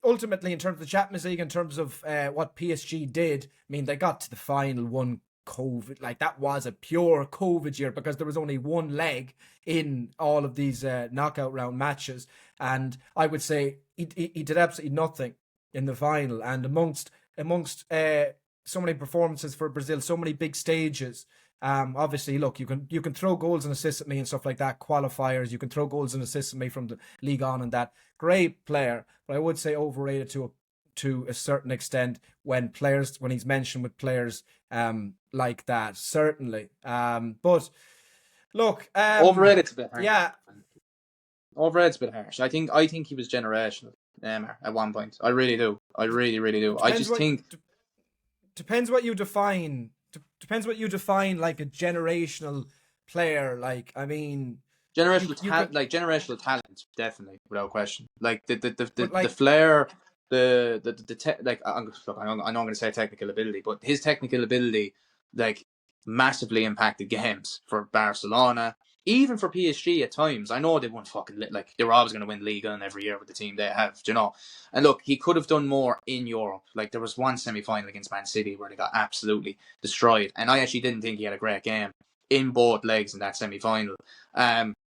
[SPEAKER 1] ultimately in terms of the Champions League, in terms of what PSG did. I mean, they got to the final one. COVID, like that was a pure COVID year because there was only one leg in all of these knockout round matches, and I would say he did absolutely nothing in the final. And amongst so many performances for Brazil, so many big stages. Obviously, look, you can throw goals and assists at me and stuff like that. Qualifiers, you can throw goals and assists at me from the league on and that. Great player, but I would say overrated to a certain extent when he's mentioned with players like that, certainly. But look,
[SPEAKER 2] Overrated's a bit harsh.
[SPEAKER 1] yeah,
[SPEAKER 2] Overrated's a bit harsh. I think he was generational, Neymar, at one point. I really do. I really, really do. I
[SPEAKER 1] depends
[SPEAKER 2] just
[SPEAKER 1] what
[SPEAKER 2] think
[SPEAKER 1] depends what you define. Depends what you define like a generational player. Like I mean,
[SPEAKER 2] generational
[SPEAKER 1] you could,
[SPEAKER 2] talent, like generational talent, definitely without question. Like
[SPEAKER 1] but
[SPEAKER 2] the
[SPEAKER 1] like
[SPEAKER 2] flair, like I'm not going to say technical ability, but his technical ability, like massively impacted games for Barcelona, even for PSG at times. I know they won fucking like they were always going to win Liga and every year with the team they have, you know. And look, he could have done more in Europe. Like there was one semi-final against Man City where they got absolutely destroyed, and I actually didn't think he had a great game in both legs in that semi-final.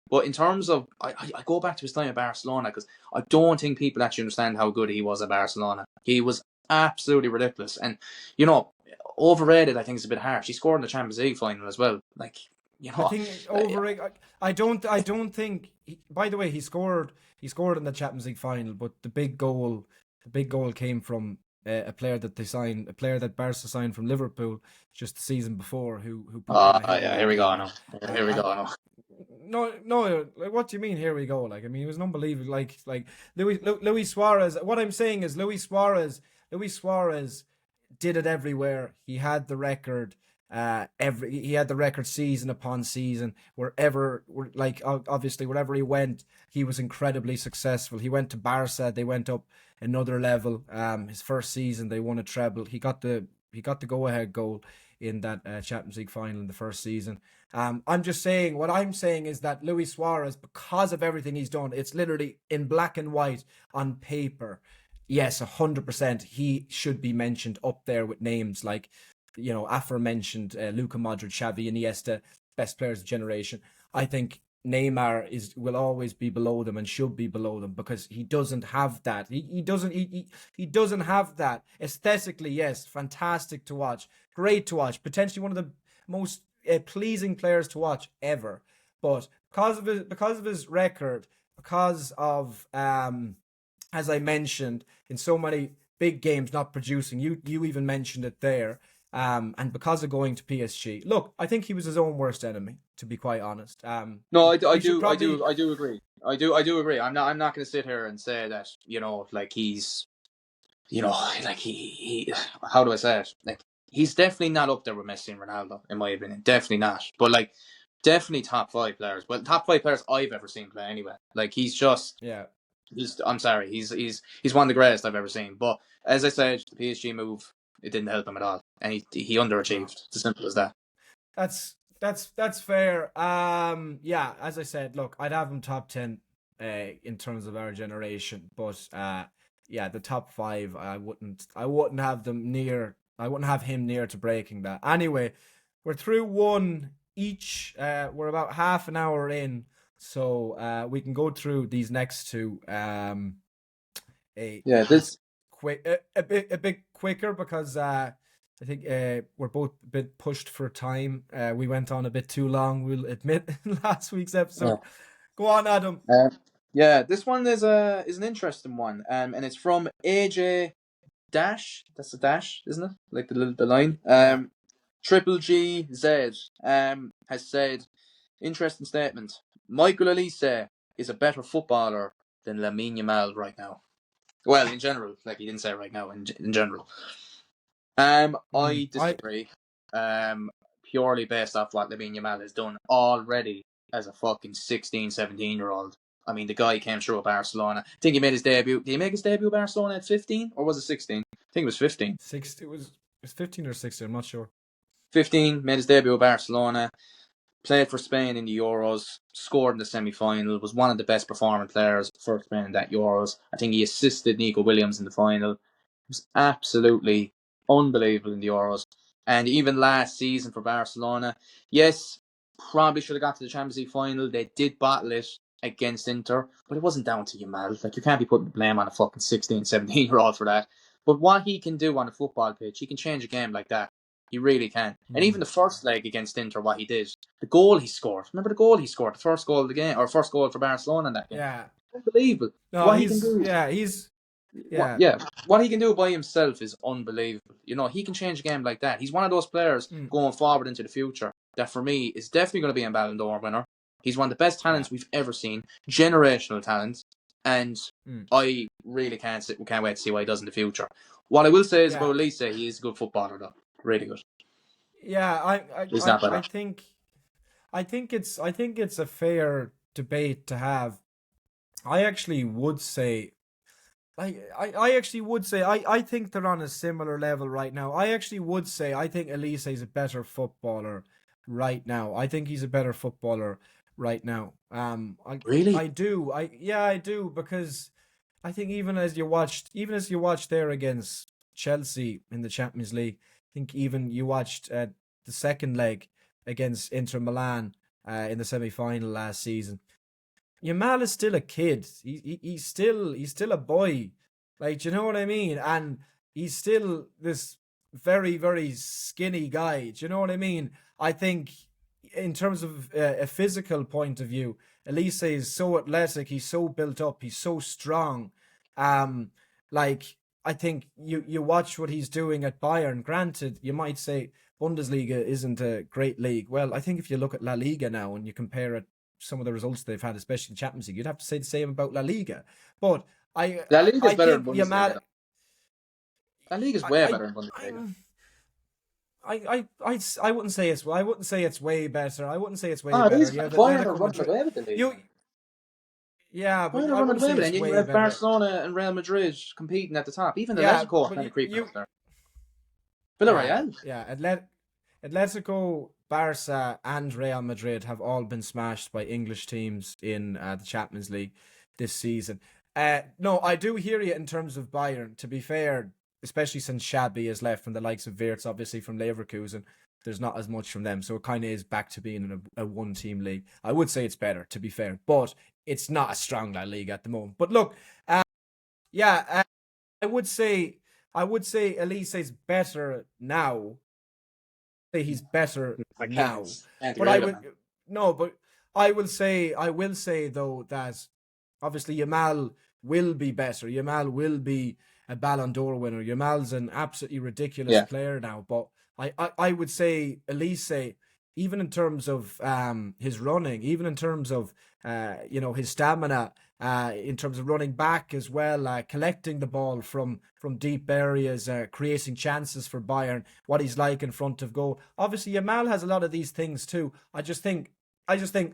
[SPEAKER 2] But in terms of, I go back to his time at Barcelona because I don't think people actually understand how good he was at Barcelona. He was absolutely ridiculous, and you know, overrated. I think is a bit harsh. He scored in the Champions League final as well. Like you
[SPEAKER 1] I
[SPEAKER 2] know,
[SPEAKER 1] think over. I don't think. By the way, he scored. He scored in the Champions League final, but the big goal came from a player that they signed, a player that Barca signed from Liverpool just the season before, who put them ahead of
[SPEAKER 2] yeah, here
[SPEAKER 1] League
[SPEAKER 2] we go
[SPEAKER 1] On.
[SPEAKER 2] now. Here we
[SPEAKER 1] Uh,
[SPEAKER 2] go now.
[SPEAKER 1] no, no. Like, what do you mean? Here we go. Like, I mean, it was an unbelievable. Like Luis Suarez. What I'm saying is, Luis Suarez. Luis Suarez. did it everywhere. He had the record. He had the record season upon season. Obviously wherever he went, he was incredibly successful. He went to Barca. They went up another level. His first season, they won a treble. He got the go ahead goal in that Champions League final in the first season. I'm just saying, what I'm saying is that Luis Suarez, because of everything he's done, it's literally in black and white on paper. Yes, 100%. He should be mentioned up there with names like, aforementioned Luka Modric, Xavi, Iniesta, best players of the generation. I think Neymar will always be below them and should be below them because he doesn't have that. He doesn't have that. Aesthetically, yes, fantastic to watch, great to watch, potentially one of the most pleasing players to watch ever. But because of his record, because of as I mentioned, in so many big games not producing, you even mentioned it there. And because of going to PSG, look, I think he was his own worst enemy, to be quite honest.
[SPEAKER 2] No, I do agree. I do agree. I'm not going to sit here and say that like he's, like he how do I say it? Like he's definitely not up there with Messi and Ronaldo, in my opinion. Definitely not. But like, definitely top 5 players. Well, top 5 players I've ever seen play anyway. Like he's just,
[SPEAKER 1] Yeah.
[SPEAKER 2] I'm sorry, he's one of the greatest I've ever seen. But as I said, the PSG move, it didn't help him at all, and he underachieved.
[SPEAKER 1] No.
[SPEAKER 2] It's as simple as that.
[SPEAKER 1] That's fair. Yeah, as I said, look, I'd have him top 10 in terms of our generation, but yeah, the top 5 I wouldn't have him near to breaking that. Anyway, we're through one each. We're about half an hour in, so we can go through these next two
[SPEAKER 2] This
[SPEAKER 1] a bit quicker because I think we're both a bit pushed for time. We went on a bit too long, we'll admit, in last week's episode.
[SPEAKER 2] yeah.
[SPEAKER 1] Go on, Adam.
[SPEAKER 2] This one is an interesting one, and it's from AJ Dash. That's a dash, isn't it? Like the line.
[SPEAKER 1] Yeah.
[SPEAKER 2] Triple G Z has said, interesting statement. Michael Olise is a better footballer than Lamine Yamal right now. Well, in general, like he didn't say right now. In general, I disagree. Purely based off what Lamine Yamal has done already as a fucking 16, 17-year-old. I mean, the guy came through at Barcelona. I think he made his debut. Did he make his debut at Barcelona at 15? Or was it 16? I think it was 15.
[SPEAKER 1] It was 15 or 16, I'm not sure.
[SPEAKER 2] 15, made his debut at Barcelona. Played for Spain in the Euros. Scored in the semi-final. Was one of the best performing players for Spain in that Euros. I think he assisted Nico Williams in the final. It was absolutely unbelievable in the Euros. And even last season for Barcelona, yes, probably should have got to the Champions League final. They did battle it against Inter, but it wasn't down to Yamal. Like, you can't be putting the blame on a fucking 16, 17-year-old for that. But what he can do on a football pitch, he can change a game like that. He really can. And even the first leg against Inter, what he did, the goal he scored. Remember the goal he scored? The first goal of the game, or first goal for Barcelona in that game.
[SPEAKER 1] Yeah.
[SPEAKER 2] Unbelievable.
[SPEAKER 1] No,
[SPEAKER 2] what he can do. What he can do by himself is unbelievable. He can change a game like that. He's one of those players going forward into the future that, for me, is definitely going to be a Ballon d'Or winner. He's one of the best talents we've ever seen. Generational talent. And I really can't wait to see what he does in the future. What I will say is about Olise, he is a good footballer, though. Really good.
[SPEAKER 1] Yeah, I think it's a fair debate to have. I actually would say I think they're on a similar level right now. I actually would say I think Elise is a better footballer right now. I think he's a better footballer right now.
[SPEAKER 2] Really?
[SPEAKER 1] I do. I do, because I think even as you watched there against Chelsea in the Champions League, I think even you watched the second leg against Inter Milan in the semi-final last season. Yamal is still a kid. He's still a boy. Like, you know what I mean? And he's still this very, very skinny guy. Do you know what I mean? I think in terms of a physical point of view, Elise is so athletic. He's so built up. He's so strong. Like, I think you watch what he's doing at Bayern. Granted, you might say Bundesliga isn't a great league. Well, I think if you look at La Liga now and you compare it, some of the results they've had, especially in Champions League, you'd have to say the same about La Liga. But
[SPEAKER 2] La Liga's
[SPEAKER 1] I
[SPEAKER 2] better
[SPEAKER 1] think
[SPEAKER 2] than Bundesliga. La Liga's
[SPEAKER 1] I,
[SPEAKER 2] way
[SPEAKER 1] I,
[SPEAKER 2] better than Bundesliga.
[SPEAKER 1] I'm, I wouldn't say it's. I wouldn't say it's way better. I wouldn't say it's way
[SPEAKER 2] Oh, it
[SPEAKER 1] better.
[SPEAKER 2] is.
[SPEAKER 1] You have
[SPEAKER 2] Bayern are
[SPEAKER 1] Atletico
[SPEAKER 2] running
[SPEAKER 1] Madrid.
[SPEAKER 2] away with the league,
[SPEAKER 1] You,
[SPEAKER 2] man.
[SPEAKER 1] yeah, but
[SPEAKER 2] Bayern are
[SPEAKER 1] I
[SPEAKER 2] running
[SPEAKER 1] wouldn't
[SPEAKER 2] away
[SPEAKER 1] say
[SPEAKER 2] with it,
[SPEAKER 1] it's
[SPEAKER 2] and yet you
[SPEAKER 1] way
[SPEAKER 2] have
[SPEAKER 1] better.
[SPEAKER 2] Barcelona and Real Madrid competing at the top. Even
[SPEAKER 1] Yeah,
[SPEAKER 2] Atletico are
[SPEAKER 1] but
[SPEAKER 2] kind of creeping
[SPEAKER 1] you
[SPEAKER 2] up there.
[SPEAKER 1] yeah,
[SPEAKER 2] Villarreal.
[SPEAKER 1] yeah. Atletico, Barca, and Real Madrid have all been smashed by English teams in the Champions League this season. No, I do hear you in terms of Bayern. To be fair, especially since Xabi has left from the likes of Wirtz, obviously from Leverkusen, there's not as much from them. So it kind of is back to being in a one-team league. I would say it's better, to be fair, but it's not a strong La Liga at the moment. But look, yeah, I would say Elise's better now. Say he's better
[SPEAKER 2] I
[SPEAKER 1] now,
[SPEAKER 2] can't
[SPEAKER 1] but
[SPEAKER 2] agree
[SPEAKER 1] I
[SPEAKER 2] with it,
[SPEAKER 1] would
[SPEAKER 2] man.
[SPEAKER 1] no, but I will say though that obviously Yamal will be better. Yamal will be a Ballon d'Or winner. Yamal's an absolutely ridiculous
[SPEAKER 2] Yeah.
[SPEAKER 1] player now, but I would say Elise, even in terms of his running, even in terms of his stamina, in terms of running back as well, collecting the ball from deep areas, creating chances for Bayern, what he's like in front of goal. Obviously, Yamal has a lot of these things too. I just think,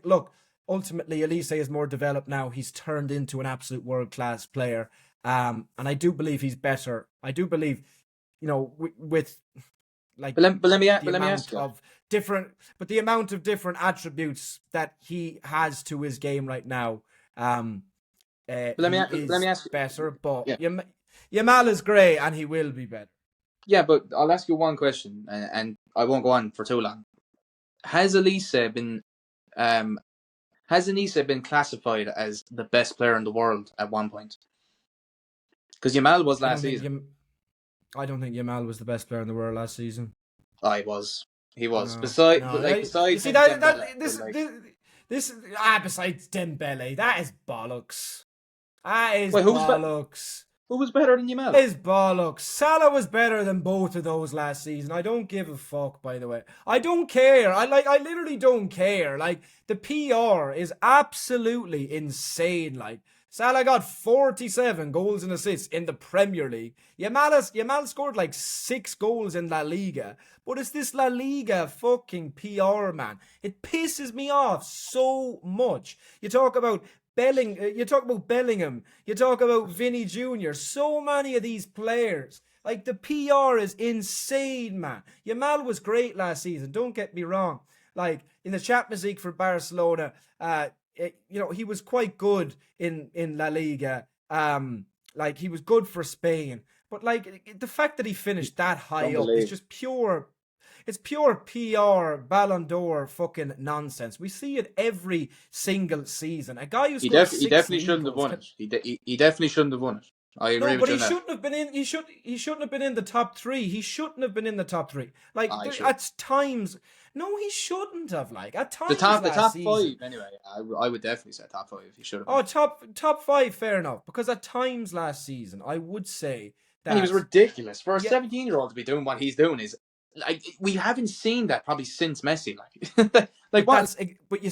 [SPEAKER 1] look, ultimately, Elise is more developed now. He's turned into an absolute world class player, and I do believe he's better. I do believe, with like
[SPEAKER 2] But
[SPEAKER 1] the
[SPEAKER 2] let me ask
[SPEAKER 1] amount
[SPEAKER 2] you.
[SPEAKER 1] of different attributes that he has to his game right now. Um, he
[SPEAKER 2] But let me
[SPEAKER 1] is
[SPEAKER 2] ask you.
[SPEAKER 1] better, but
[SPEAKER 2] Yeah.
[SPEAKER 1] Yamal is great, and he will be better.
[SPEAKER 2] Yeah, but I'll ask you one question, and I won't go on for too long. Has Elise been um has Anissa been classified as the best player in the world at one point? Because Yamal was
[SPEAKER 1] I
[SPEAKER 2] last
[SPEAKER 1] don't think
[SPEAKER 2] season.
[SPEAKER 1] I don't think Yamal was the best player in the world last season.
[SPEAKER 2] Oh, he was. He was.
[SPEAKER 1] No, no. You
[SPEAKER 2] Besides
[SPEAKER 1] see
[SPEAKER 2] maybe
[SPEAKER 1] that
[SPEAKER 2] Dembele,
[SPEAKER 1] that
[SPEAKER 2] but like,
[SPEAKER 1] this besides Dembele, that is bollocks. That is
[SPEAKER 2] wait,
[SPEAKER 1] bollocks.
[SPEAKER 2] who was better than Yamal?
[SPEAKER 1] That is bollocks. Salah was better than both of those last season. I don't give a fuck, by the way. I don't care. I literally don't care. Like, the PR is absolutely insane. Like, Salah got 47 goals and assists in the Premier League. Yamal scored like 6 goals in La Liga. But it's this La Liga fucking PR, man. It pisses me off so much. You talk about Bellingham. You talk about Vinny Jr. So many of these players. Like, the PR is insane, man. Yamal was great last season. Don't get me wrong. Like, in the Champions League for Barcelona, he was quite good in La Liga. Like, he was good for Spain. But like, the fact that he finished that high up is
[SPEAKER 2] Unbelievable.
[SPEAKER 1] just pure. It's pure PR, Ballon d'Or fucking nonsense. We see it every single season. A guy who scores
[SPEAKER 2] He
[SPEAKER 1] six
[SPEAKER 2] definitely
[SPEAKER 1] league
[SPEAKER 2] shouldn't have
[SPEAKER 1] goals
[SPEAKER 2] won
[SPEAKER 1] can.
[SPEAKER 2] it. He definitely shouldn't have won it. I agree
[SPEAKER 1] No,
[SPEAKER 2] with
[SPEAKER 1] but
[SPEAKER 2] you
[SPEAKER 1] he
[SPEAKER 2] on that.
[SPEAKER 1] shouldn't have been in. He shouldn't have been in the top three. He shouldn't have been in the top three. Like,
[SPEAKER 2] I should.
[SPEAKER 1] at times, no, he shouldn't have. Like, at
[SPEAKER 2] The
[SPEAKER 1] times last
[SPEAKER 2] top
[SPEAKER 1] season.
[SPEAKER 2] five anyway. I would definitely say top five. He should have been.
[SPEAKER 1] Oh, top five, fair enough. Because at times last season, I would say
[SPEAKER 2] And he was
[SPEAKER 1] that.
[SPEAKER 2] ridiculous for a
[SPEAKER 1] Yeah,
[SPEAKER 2] 17-year-old to be doing what he's doing. Is like we haven't seen that probably since Messi. Like, like
[SPEAKER 1] But
[SPEAKER 2] what?
[SPEAKER 1] that's but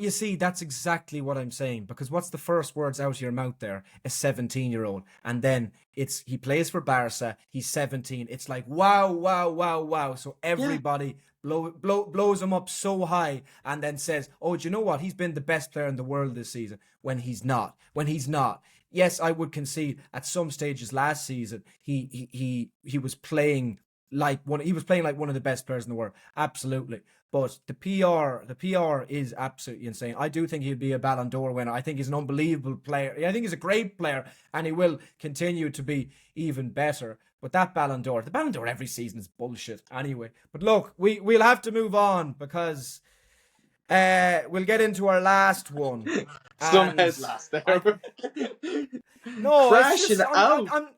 [SPEAKER 1] you see that's exactly what I'm saying, because what's the first words out of your mouth there? A 17-year-old, and then he plays for Barca. He's 17. It's like wow, wow, wow, wow. So
[SPEAKER 2] Yeah,
[SPEAKER 1] everybody blows him up so high, and then says, "Oh, do you know what? He's been the best player in the world this season." When he's not. When he's not. Yes, I would concede at some stages last season he was playing like one. He was playing like one of the best players in the world. Absolutely. But the PR is absolutely insane. I do think he'd be a Ballon d'Or winner. I think he's an unbelievable player. I think he's a great player, and he will continue to be even better. But that the Ballon d'Or every season is bullshit anyway. But look, we'll have to move on, because we'll get into our last one,
[SPEAKER 2] some
[SPEAKER 1] and
[SPEAKER 2] head last there.
[SPEAKER 1] I no, it's
[SPEAKER 2] Crashing
[SPEAKER 1] just
[SPEAKER 2] out.
[SPEAKER 1] I'm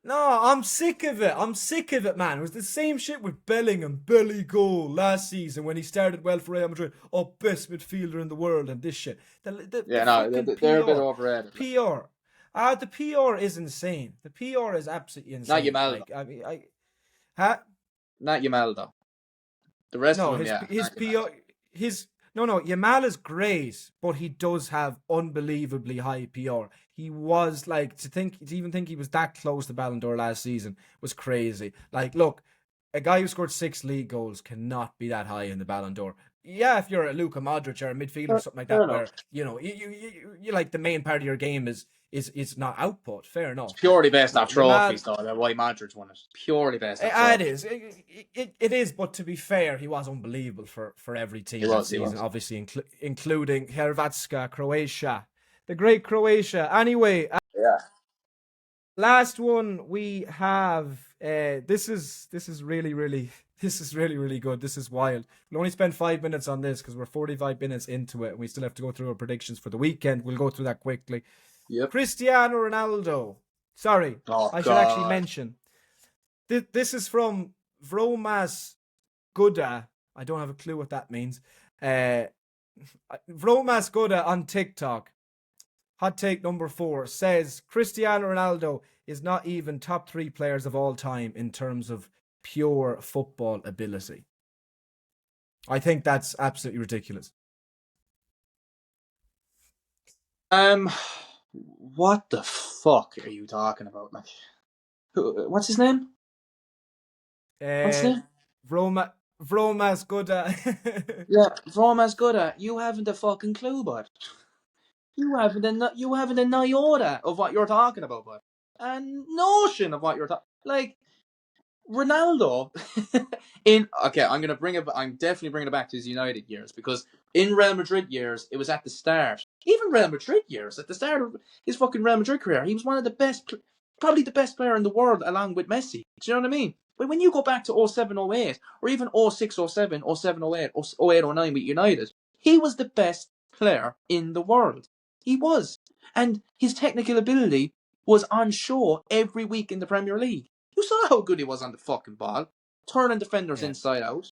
[SPEAKER 1] no, I'm sick of it. I'm sick of it, man. It was the same shit with Bellingham, Belly goal last season when he started well for Real Madrid. Oh, best midfielder in the world and this shit. The
[SPEAKER 2] Yeah, no,
[SPEAKER 1] fucking
[SPEAKER 2] they're a bit
[SPEAKER 1] PR,
[SPEAKER 2] overrated.
[SPEAKER 1] PR. The PR is insane. The PR is absolutely
[SPEAKER 2] Not
[SPEAKER 1] insane.
[SPEAKER 2] Yamal though.
[SPEAKER 1] Like, I mean, huh?
[SPEAKER 2] Not Yamal though. The rest of
[SPEAKER 1] No,
[SPEAKER 2] them,
[SPEAKER 1] his
[SPEAKER 2] yeah,
[SPEAKER 1] his
[SPEAKER 2] not Yamal.
[SPEAKER 1] PR his No, Yamal is great, but he does have unbelievably high PR. He was like to even think he was that close to Ballon d'Or last season was crazy. Like, look, a guy who scored 6 league goals cannot be that high in the Ballon d'Or. Yeah, if you're a Luka Modric or a midfielder or something like
[SPEAKER 2] Fair
[SPEAKER 1] that,
[SPEAKER 2] enough.
[SPEAKER 1] where you like the main part of your game is not output. Fair enough, but
[SPEAKER 2] Purely based off
[SPEAKER 1] Yamal.
[SPEAKER 2] trophies, though. That's why Madrid won it. Purely based off
[SPEAKER 1] It
[SPEAKER 2] trophies.
[SPEAKER 1] is. It is. But to be fair, he was unbelievable for every
[SPEAKER 2] He
[SPEAKER 1] team that
[SPEAKER 2] was. He
[SPEAKER 1] season,
[SPEAKER 2] was.
[SPEAKER 1] obviously including Hrvatska, Croatia, the great Croatia. Anyway,
[SPEAKER 2] Yeah.
[SPEAKER 1] last one we have. This is really this is really good. This is wild. We'll only spend 5 minutes on this because we're 45 minutes into it, and we still have to go through our predictions for the weekend. We'll go through that quickly.
[SPEAKER 2] Yep.
[SPEAKER 1] Cristiano Ronaldo. Sorry,
[SPEAKER 2] Oh
[SPEAKER 1] I should actually
[SPEAKER 2] God.
[SPEAKER 1] mention. This is from Vromas Guda. I don't have a clue what that means. Vromas Guda on TikTok. Hot take number 4 says Cristiano Ronaldo is not even top 3 players of all time in terms of pure football ability. I think that's absolutely ridiculous.
[SPEAKER 2] What the fuck are you talking about? Like, what's his name? What's his
[SPEAKER 1] Uh,
[SPEAKER 2] name?
[SPEAKER 1] Vromas Guda.
[SPEAKER 2] Yeah, Roma's good at. You haven't a fucking clue, bud. You haven't an iota of what you're talking about, bud. A notion of what you're talking. Like Ronaldo. I'm definitely bringing it back to his United years because in Real Madrid years, it was at the start. Even Real Madrid years, at the start of his fucking Real Madrid career, he was one of the best, probably the best player in the world, along with Messi. Do you know what I mean? But when you go back to 07, 08, or even 06, 07, 07, 08, 08, 09 with United, he was the best player in the world. He was. And his technical ability was on show every week in the Premier League. You saw how good he was on the fucking ball, turning defenders
[SPEAKER 1] Yeah.
[SPEAKER 2] inside out.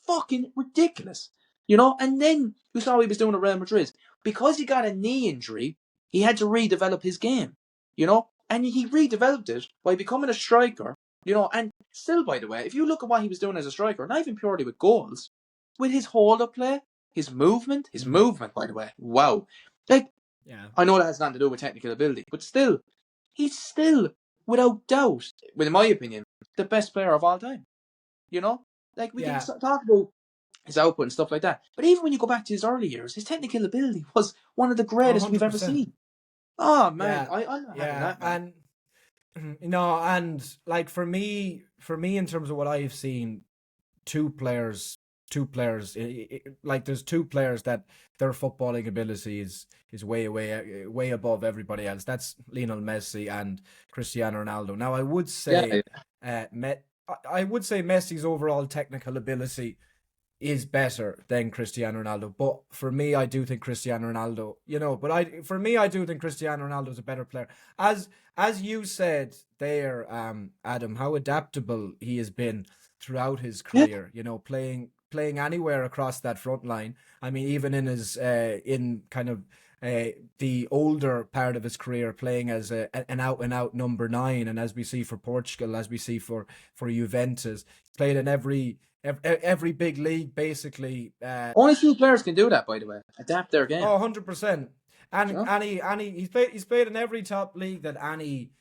[SPEAKER 2] Fucking ridiculous. You know, and then you saw what he was doing at Real Madrid. Because he got a knee injury, he had to redevelop his game. You know, and he redeveloped it by becoming a striker. You know, and still, by the way, if you look at what he was doing as a striker, not even purely with goals, with his hold-up play, his movement, by the way, wow. Like,
[SPEAKER 1] Yeah.
[SPEAKER 2] I know that has nothing to do with technical ability, but still, he's still, without doubt, in my opinion, the best player of all time. You know? Like, we can
[SPEAKER 1] Yeah.
[SPEAKER 2] talk about his output and stuff like that. But even when you go back to his early years, his technical ability was one of the greatest we've ever
[SPEAKER 1] 100%.
[SPEAKER 2] seen. Oh, man.
[SPEAKER 1] Yeah.
[SPEAKER 2] I'm not having
[SPEAKER 1] Yeah.
[SPEAKER 2] that, man.
[SPEAKER 1] And like for me in terms of what I've seen, two players, like there's two players that their footballing ability is way above everybody else. That's Lionel Messi and Cristiano Ronaldo. Now I would
[SPEAKER 2] Yeah.
[SPEAKER 1] say, I would say Messi's overall technical ability is better than Cristiano Ronaldo. But for me, I do think Cristiano Ronaldo, I do think Cristiano Ronaldo is a better player. As you said there, Adam, how adaptable he has been throughout his
[SPEAKER 2] Yeah.
[SPEAKER 1] career, playing anywhere across that front line. I mean, even in his in kind of the older part of his career, playing as an out and out number 9, and as we see for Portugal, as we see for Juventus, played in every big league basically.
[SPEAKER 2] Only few players can do that, by the way. Adapt their game.
[SPEAKER 1] 100%.
[SPEAKER 2] You
[SPEAKER 1] And
[SPEAKER 2] know?
[SPEAKER 1] he's played in every top league that any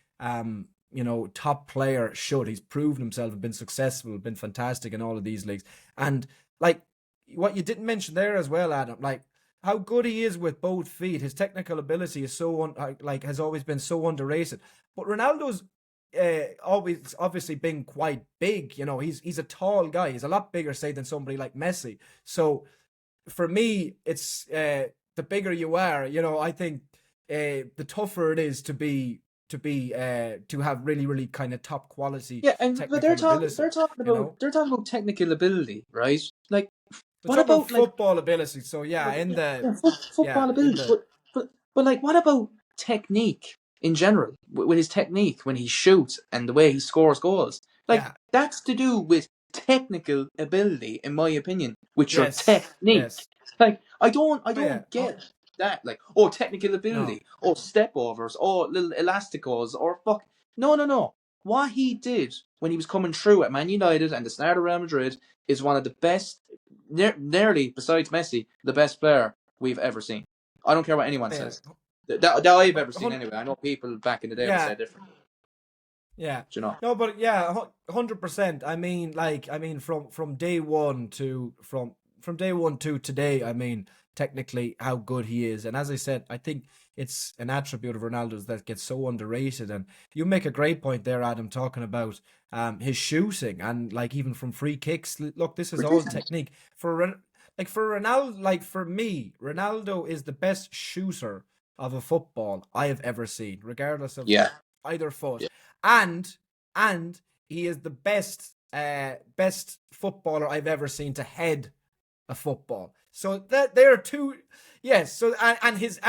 [SPEAKER 1] top player should. He's proven himself and been successful, been fantastic in all of these leagues. And like what you didn't mention there as well, Adam, like how good he is with both feet. His technical ability is has always been so underrated. But Ronaldo's always obviously been quite big. He's a tall guy. He's a lot bigger, say, than somebody like Messi. So for me, it's the bigger you are, I think the tougher it is to have really, really kind of top quality
[SPEAKER 2] Yeah, but
[SPEAKER 1] technical ability.
[SPEAKER 2] they're talking about technical ability, right? Like,
[SPEAKER 1] We're
[SPEAKER 2] what
[SPEAKER 1] talking about
[SPEAKER 2] about like
[SPEAKER 1] football ability. So yeah,
[SPEAKER 2] But,
[SPEAKER 1] in the
[SPEAKER 2] yeah,
[SPEAKER 1] yeah
[SPEAKER 2] football
[SPEAKER 1] in
[SPEAKER 2] ability.
[SPEAKER 1] the
[SPEAKER 2] But like, what about technique in general? With his technique when he shoots and the way he scores goals, like
[SPEAKER 1] yeah
[SPEAKER 2] that's to do with technical ability, in my opinion, with your
[SPEAKER 1] yes
[SPEAKER 2] technique.
[SPEAKER 1] yes
[SPEAKER 2] Like, I
[SPEAKER 1] oh yeah
[SPEAKER 2] don't get that. Like, oh, technical
[SPEAKER 1] no
[SPEAKER 2] ability, or step overs, or little elasticals, or fuck. No, no, no. what he did when he was coming through at Man United and the start of Real Madrid is one of the best, nearly besides Messi, the best player we've ever seen. I don't care what anyone
[SPEAKER 1] Yeah.
[SPEAKER 2] says. That I've ever seen
[SPEAKER 1] Hun-
[SPEAKER 2] anyway. I know people back in the day would
[SPEAKER 1] Yeah.
[SPEAKER 2] say different.
[SPEAKER 1] Yeah.
[SPEAKER 2] Do you know?
[SPEAKER 1] No, but yeah, 100%. I mean, from day one to from day one to today, I mean, technically how good he is. And as I said, I think it's an attribute of Ronaldo's that gets so underrated. And you make a great point there, Adam, talking about his shooting and like even from free kicks. Look, this is all
[SPEAKER 2] Ridiculous.
[SPEAKER 1] technique for Ronaldo. Like for me, Ronaldo is the best shooter of a football I have ever seen, regardless of
[SPEAKER 2] Yeah.
[SPEAKER 1] either foot.
[SPEAKER 2] Yeah.
[SPEAKER 1] And he is the best footballer I've ever seen to head a football. So that there are two, yes. So and his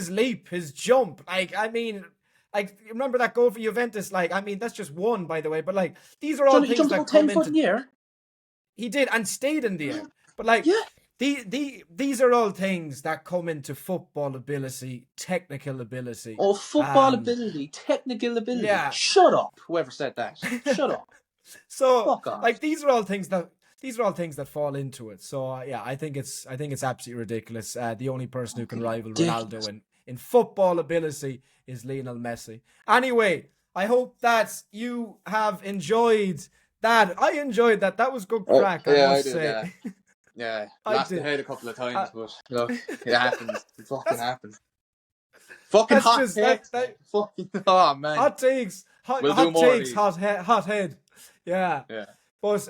[SPEAKER 1] leap, his jump. Like I mean, like remember that goal for Juventus? Like I mean, that's just one, by the way. But like these are all
[SPEAKER 2] He
[SPEAKER 1] things
[SPEAKER 2] jumped
[SPEAKER 1] that
[SPEAKER 2] about
[SPEAKER 1] come
[SPEAKER 2] 10 foot
[SPEAKER 1] into.
[SPEAKER 2] in the air.
[SPEAKER 1] He did and stayed in the air. But like
[SPEAKER 2] Yeah.
[SPEAKER 1] these are all things that come into football ability, technical ability.
[SPEAKER 2] Oh, football ability, technical ability.
[SPEAKER 1] Yeah.
[SPEAKER 2] Shut up, whoever said that. Shut up.
[SPEAKER 1] So
[SPEAKER 2] Fuck off.
[SPEAKER 1] like these are all things that fall into it. So yeah, I think it's absolutely ridiculous. The only person who can rival
[SPEAKER 2] ridiculous.
[SPEAKER 1] Ronaldo in football ability is Lionel Messi. Anyway, I hope that you have enjoyed that. I enjoyed that. That was good crack, I must say.
[SPEAKER 2] Yeah,
[SPEAKER 1] I
[SPEAKER 2] lost the
[SPEAKER 1] did.
[SPEAKER 2] head a couple of times, but look, it happens. It fucking happens. Fucking
[SPEAKER 1] That's
[SPEAKER 2] hot
[SPEAKER 1] just-
[SPEAKER 2] takes.
[SPEAKER 1] that-
[SPEAKER 2] Fucking oh man.
[SPEAKER 1] Hot takes, hot
[SPEAKER 2] We'll do more of
[SPEAKER 1] takes,
[SPEAKER 2] these.
[SPEAKER 1] hot head. Yeah.
[SPEAKER 2] Yeah.
[SPEAKER 1] But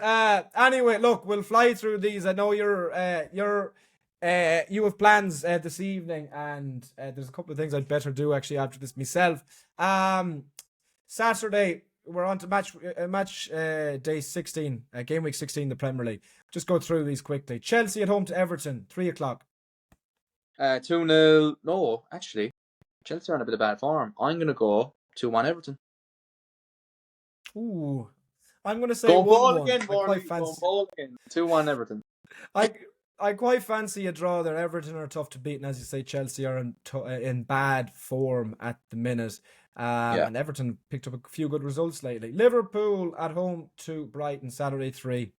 [SPEAKER 1] anyway, look, we'll fly through these. I know you have plans this evening, and there's a couple of things I'd better do actually after this myself. Saturday we're on to match day 16, game week 16, the Premier League. Just go through these quickly. Chelsea at home to Everton, 3:00.
[SPEAKER 2] 2-0. No, actually, Chelsea are in a bit of bad form. I'm gonna go 2-1 Everton.
[SPEAKER 1] Ooh, I'm gonna say
[SPEAKER 2] Go ball
[SPEAKER 1] 1-1.
[SPEAKER 2] again,
[SPEAKER 1] I
[SPEAKER 2] Borley.
[SPEAKER 1] quite
[SPEAKER 2] Go
[SPEAKER 1] fancy.
[SPEAKER 2] ball again. 2-1 Everton.
[SPEAKER 1] I quite fancy a draw there. Everton are tough to beat, and as you say, Chelsea are in bad form at the minute. And Everton picked up a few good results lately. Liverpool at home to Brighton, Saturday, 3:00.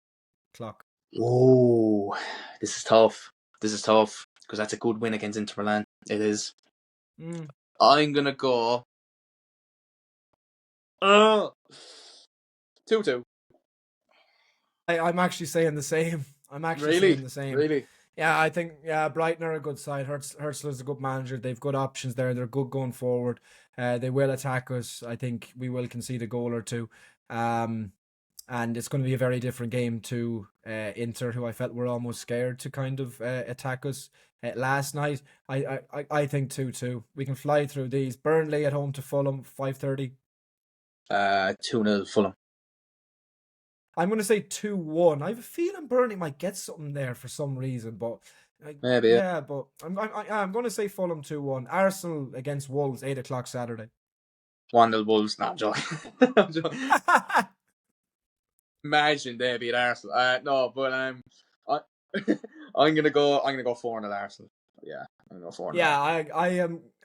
[SPEAKER 2] Oh, this is tough. Because that's a good win against Inter Milan. It is. I'm gonna go 2-2.
[SPEAKER 1] I'm actually saying the same.
[SPEAKER 2] Really?
[SPEAKER 1] Yeah, I think Brighton are a good side. Hurtsler's a good manager. They've good options there. They're good going forward. They will attack us. I think we will concede a goal or two. And it's going to be a very different game to Inter, who I felt were almost scared to kind of attack us last night. I think 2-2. We can fly through these. Burnley at home to Fulham, 5:30.
[SPEAKER 2] 2-0 Fulham.
[SPEAKER 1] I'm going to say 2-1. I have a feeling Burnley might get something there for some reason, but
[SPEAKER 2] Maybe.
[SPEAKER 1] yeah. But I'm going to say Fulham 2-1. Arsenal against Wolves, 8:00 Saturday.
[SPEAKER 2] 1-0 Wolves. Not joking. I'm joking. Imagine they beat Arsenal. No, but I'm gonna go 4-0 Arsenal. Yeah, I'm gonna go 4-0.
[SPEAKER 1] Yeah,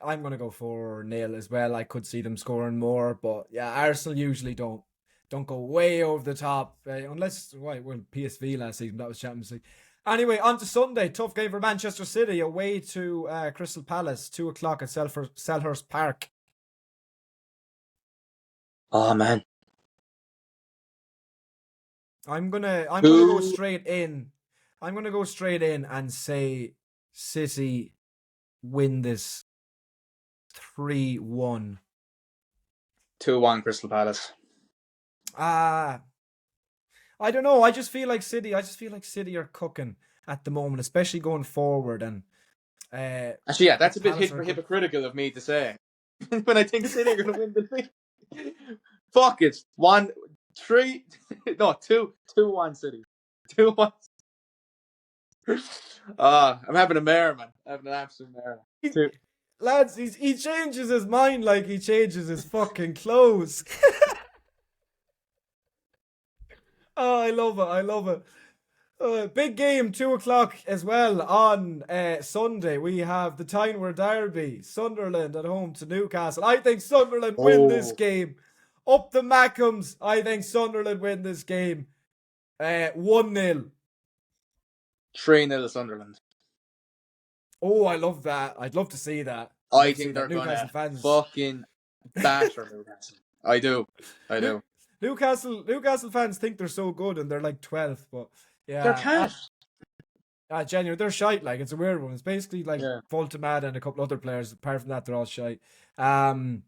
[SPEAKER 1] I'm gonna go 4-0 as well. I could see them scoring more, but yeah, Arsenal usually don't go way over the top unless PSV last season, that was Champions League. Anyway, on to Sunday, tough game for Manchester City away to Crystal Palace, 2:00 at Selhurst Park.
[SPEAKER 2] Oh man,
[SPEAKER 1] I'm gonna go straight in. I'm gonna go straight in and say City win this 3-1.
[SPEAKER 2] 2-1 Crystal Palace.
[SPEAKER 1] I don't know. I just feel like City are cooking at the moment, especially going forward. And
[SPEAKER 2] actually, yeah, that's a bit
[SPEAKER 1] Palace are good.
[SPEAKER 2] hypocritical of me to say when I think City are going to win the league. Fuck it, 2-1 City, 2-1. I'm having a mare, man. I'm having an absolute mare.
[SPEAKER 1] Lads, he changes his mind like he changes his fucking clothes. Oh, I love it. Big game, 2:00 as well on Sunday. We have the Tyne Derby, Sunderland at home to Newcastle. I think Sunderland win this game. Up the Mackhams. I think Sunderland win this game. 1-0.
[SPEAKER 2] 3-0 Sunderland.
[SPEAKER 1] Oh, I love that. I'd love to see that.
[SPEAKER 2] I think they're
[SPEAKER 1] Newcastle
[SPEAKER 2] gonna
[SPEAKER 1] fans.
[SPEAKER 2] fucking batter Newcastle. I do.
[SPEAKER 1] Newcastle fans think they're so good and they're like 12th, but yeah.
[SPEAKER 2] They're cat.
[SPEAKER 1] Genuine, they're shite. Like, it's a weird one. It's basically like
[SPEAKER 2] Yeah.
[SPEAKER 1] Voltamad and a couple other players. Apart from that, they're all shite. And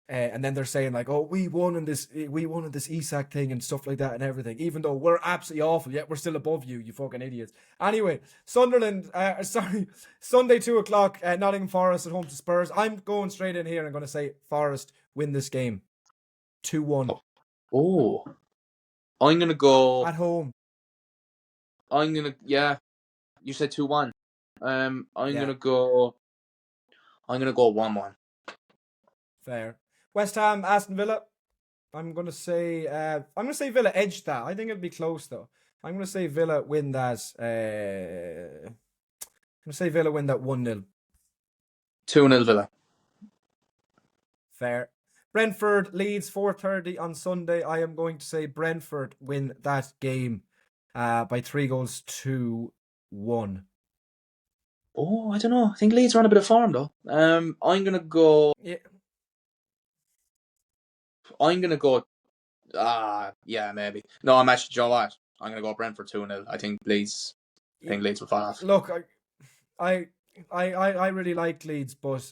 [SPEAKER 1] then they're saying like, "Oh, we won in this Isak thing and stuff like that and everything." Even though we're absolutely awful, yet we're still above you, you fucking idiots. Anyway, Sunderland. Sunday 2:00. Nottingham Forest at home to Spurs. I'm going straight in here and going to say Forest win this game, 2-1
[SPEAKER 2] Oh, I'm gonna go
[SPEAKER 1] at home.
[SPEAKER 2] You said 2-1. I'm
[SPEAKER 1] Yeah.
[SPEAKER 2] gonna go 1-1.
[SPEAKER 1] Fair. West Ham, Aston Villa. I'm gonna say Villa edged that. I think it'll be close though. I'm gonna say Villa win that. I'm gonna say Villa win that 1-0.
[SPEAKER 2] 2-0 Villa.
[SPEAKER 1] Fair. Brentford Leeds 4:30 on Sunday. I am going to say Brentford win that game by 3-1.
[SPEAKER 2] Oh, I don't know. I think Leeds are on a bit of form though. I'm gonna go.
[SPEAKER 1] Yeah.
[SPEAKER 2] I'm gonna go. Maybe. No, I'm actually. Joe, what? I'm gonna go Brentford 2-0. I think Leeds will fall off.
[SPEAKER 1] Look, I really like Leeds, but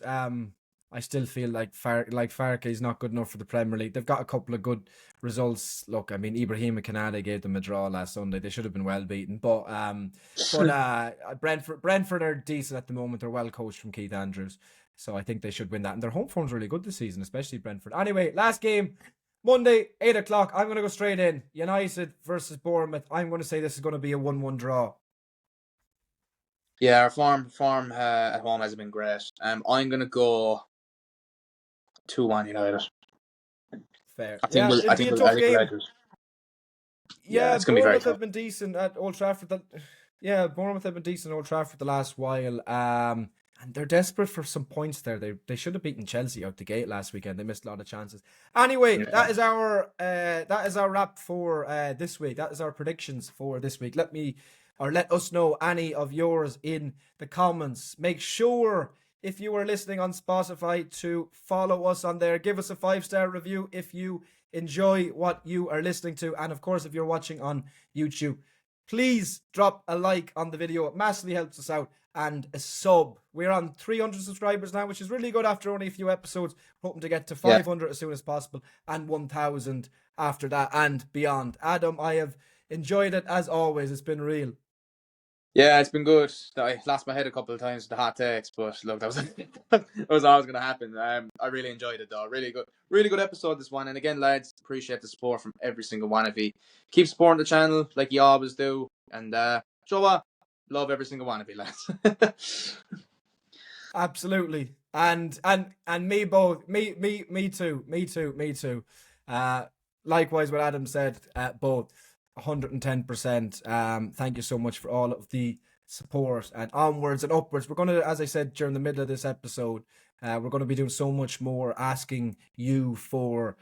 [SPEAKER 1] I still feel like Farke is not good enough for the Premier League. They've got a couple of good results. Look, I mean, Ibrahim Kanade gave them a draw last Sunday. They should have been well beaten, but Brentford are decent at the moment. They're well coached from Keith Andrews, so I think they should win that. And their home form's really good this season, especially Brentford. Anyway, last game, Monday 8:00. I'm going to go straight in. United versus Bournemouth. I'm going to say this is going to be a 1-1 draw.
[SPEAKER 2] Yeah, our form at home hasn't been great. I'm gonna go 2-1 United.
[SPEAKER 1] Fair.
[SPEAKER 2] I think we'll
[SPEAKER 1] Yeah,
[SPEAKER 2] it's gonna be very
[SPEAKER 1] Bournemouth
[SPEAKER 2] tough.
[SPEAKER 1] have been decent at Old Trafford. Bournemouth have been decent at Old Trafford the last while. And they're desperate for some points there. They should have beaten Chelsea out the gate last weekend. They missed a lot of chances. Anyway, that is our wrap for this week. That is our predictions for this week. Let us know any of yours in the comments. Make sure, if you are listening on Spotify, to follow us on there. Give us a 5-star review if you enjoy what you are listening to. And of course, if you're watching on YouTube, please drop a like on the video. It massively helps us out. And a sub. We're on 300 subscribers now, which is really good after only a few episodes. Hoping to get to 500 as soon as possible, and 1,000 after that and beyond. Adam, I have enjoyed it as always. It's been real.
[SPEAKER 2] Yeah, it's been good. I lost my head a couple of times with the hot takes, but look, that was always going to happen. I really enjoyed it though. Really good episode, this one. And again, lads, appreciate the support from every single one of you. Keep supporting the channel like you always do. And Joe, what? Love every single one of you, lads.
[SPEAKER 1] Absolutely. And me both. Me too. Likewise what Adam said, both 110%. Thank you so much for all of the support, and onwards and upwards. We're going to, as I said during the middle of this episode, we're going to be doing so much more, asking you for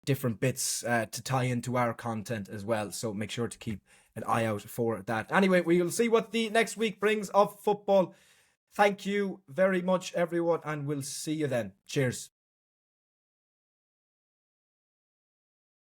[SPEAKER 1] different bits to tie into our content as well. So make sure to keep an eye out for that. Anyway, we will see what the next week brings of football. Thank you very much, everyone, and we'll see you then. Cheers.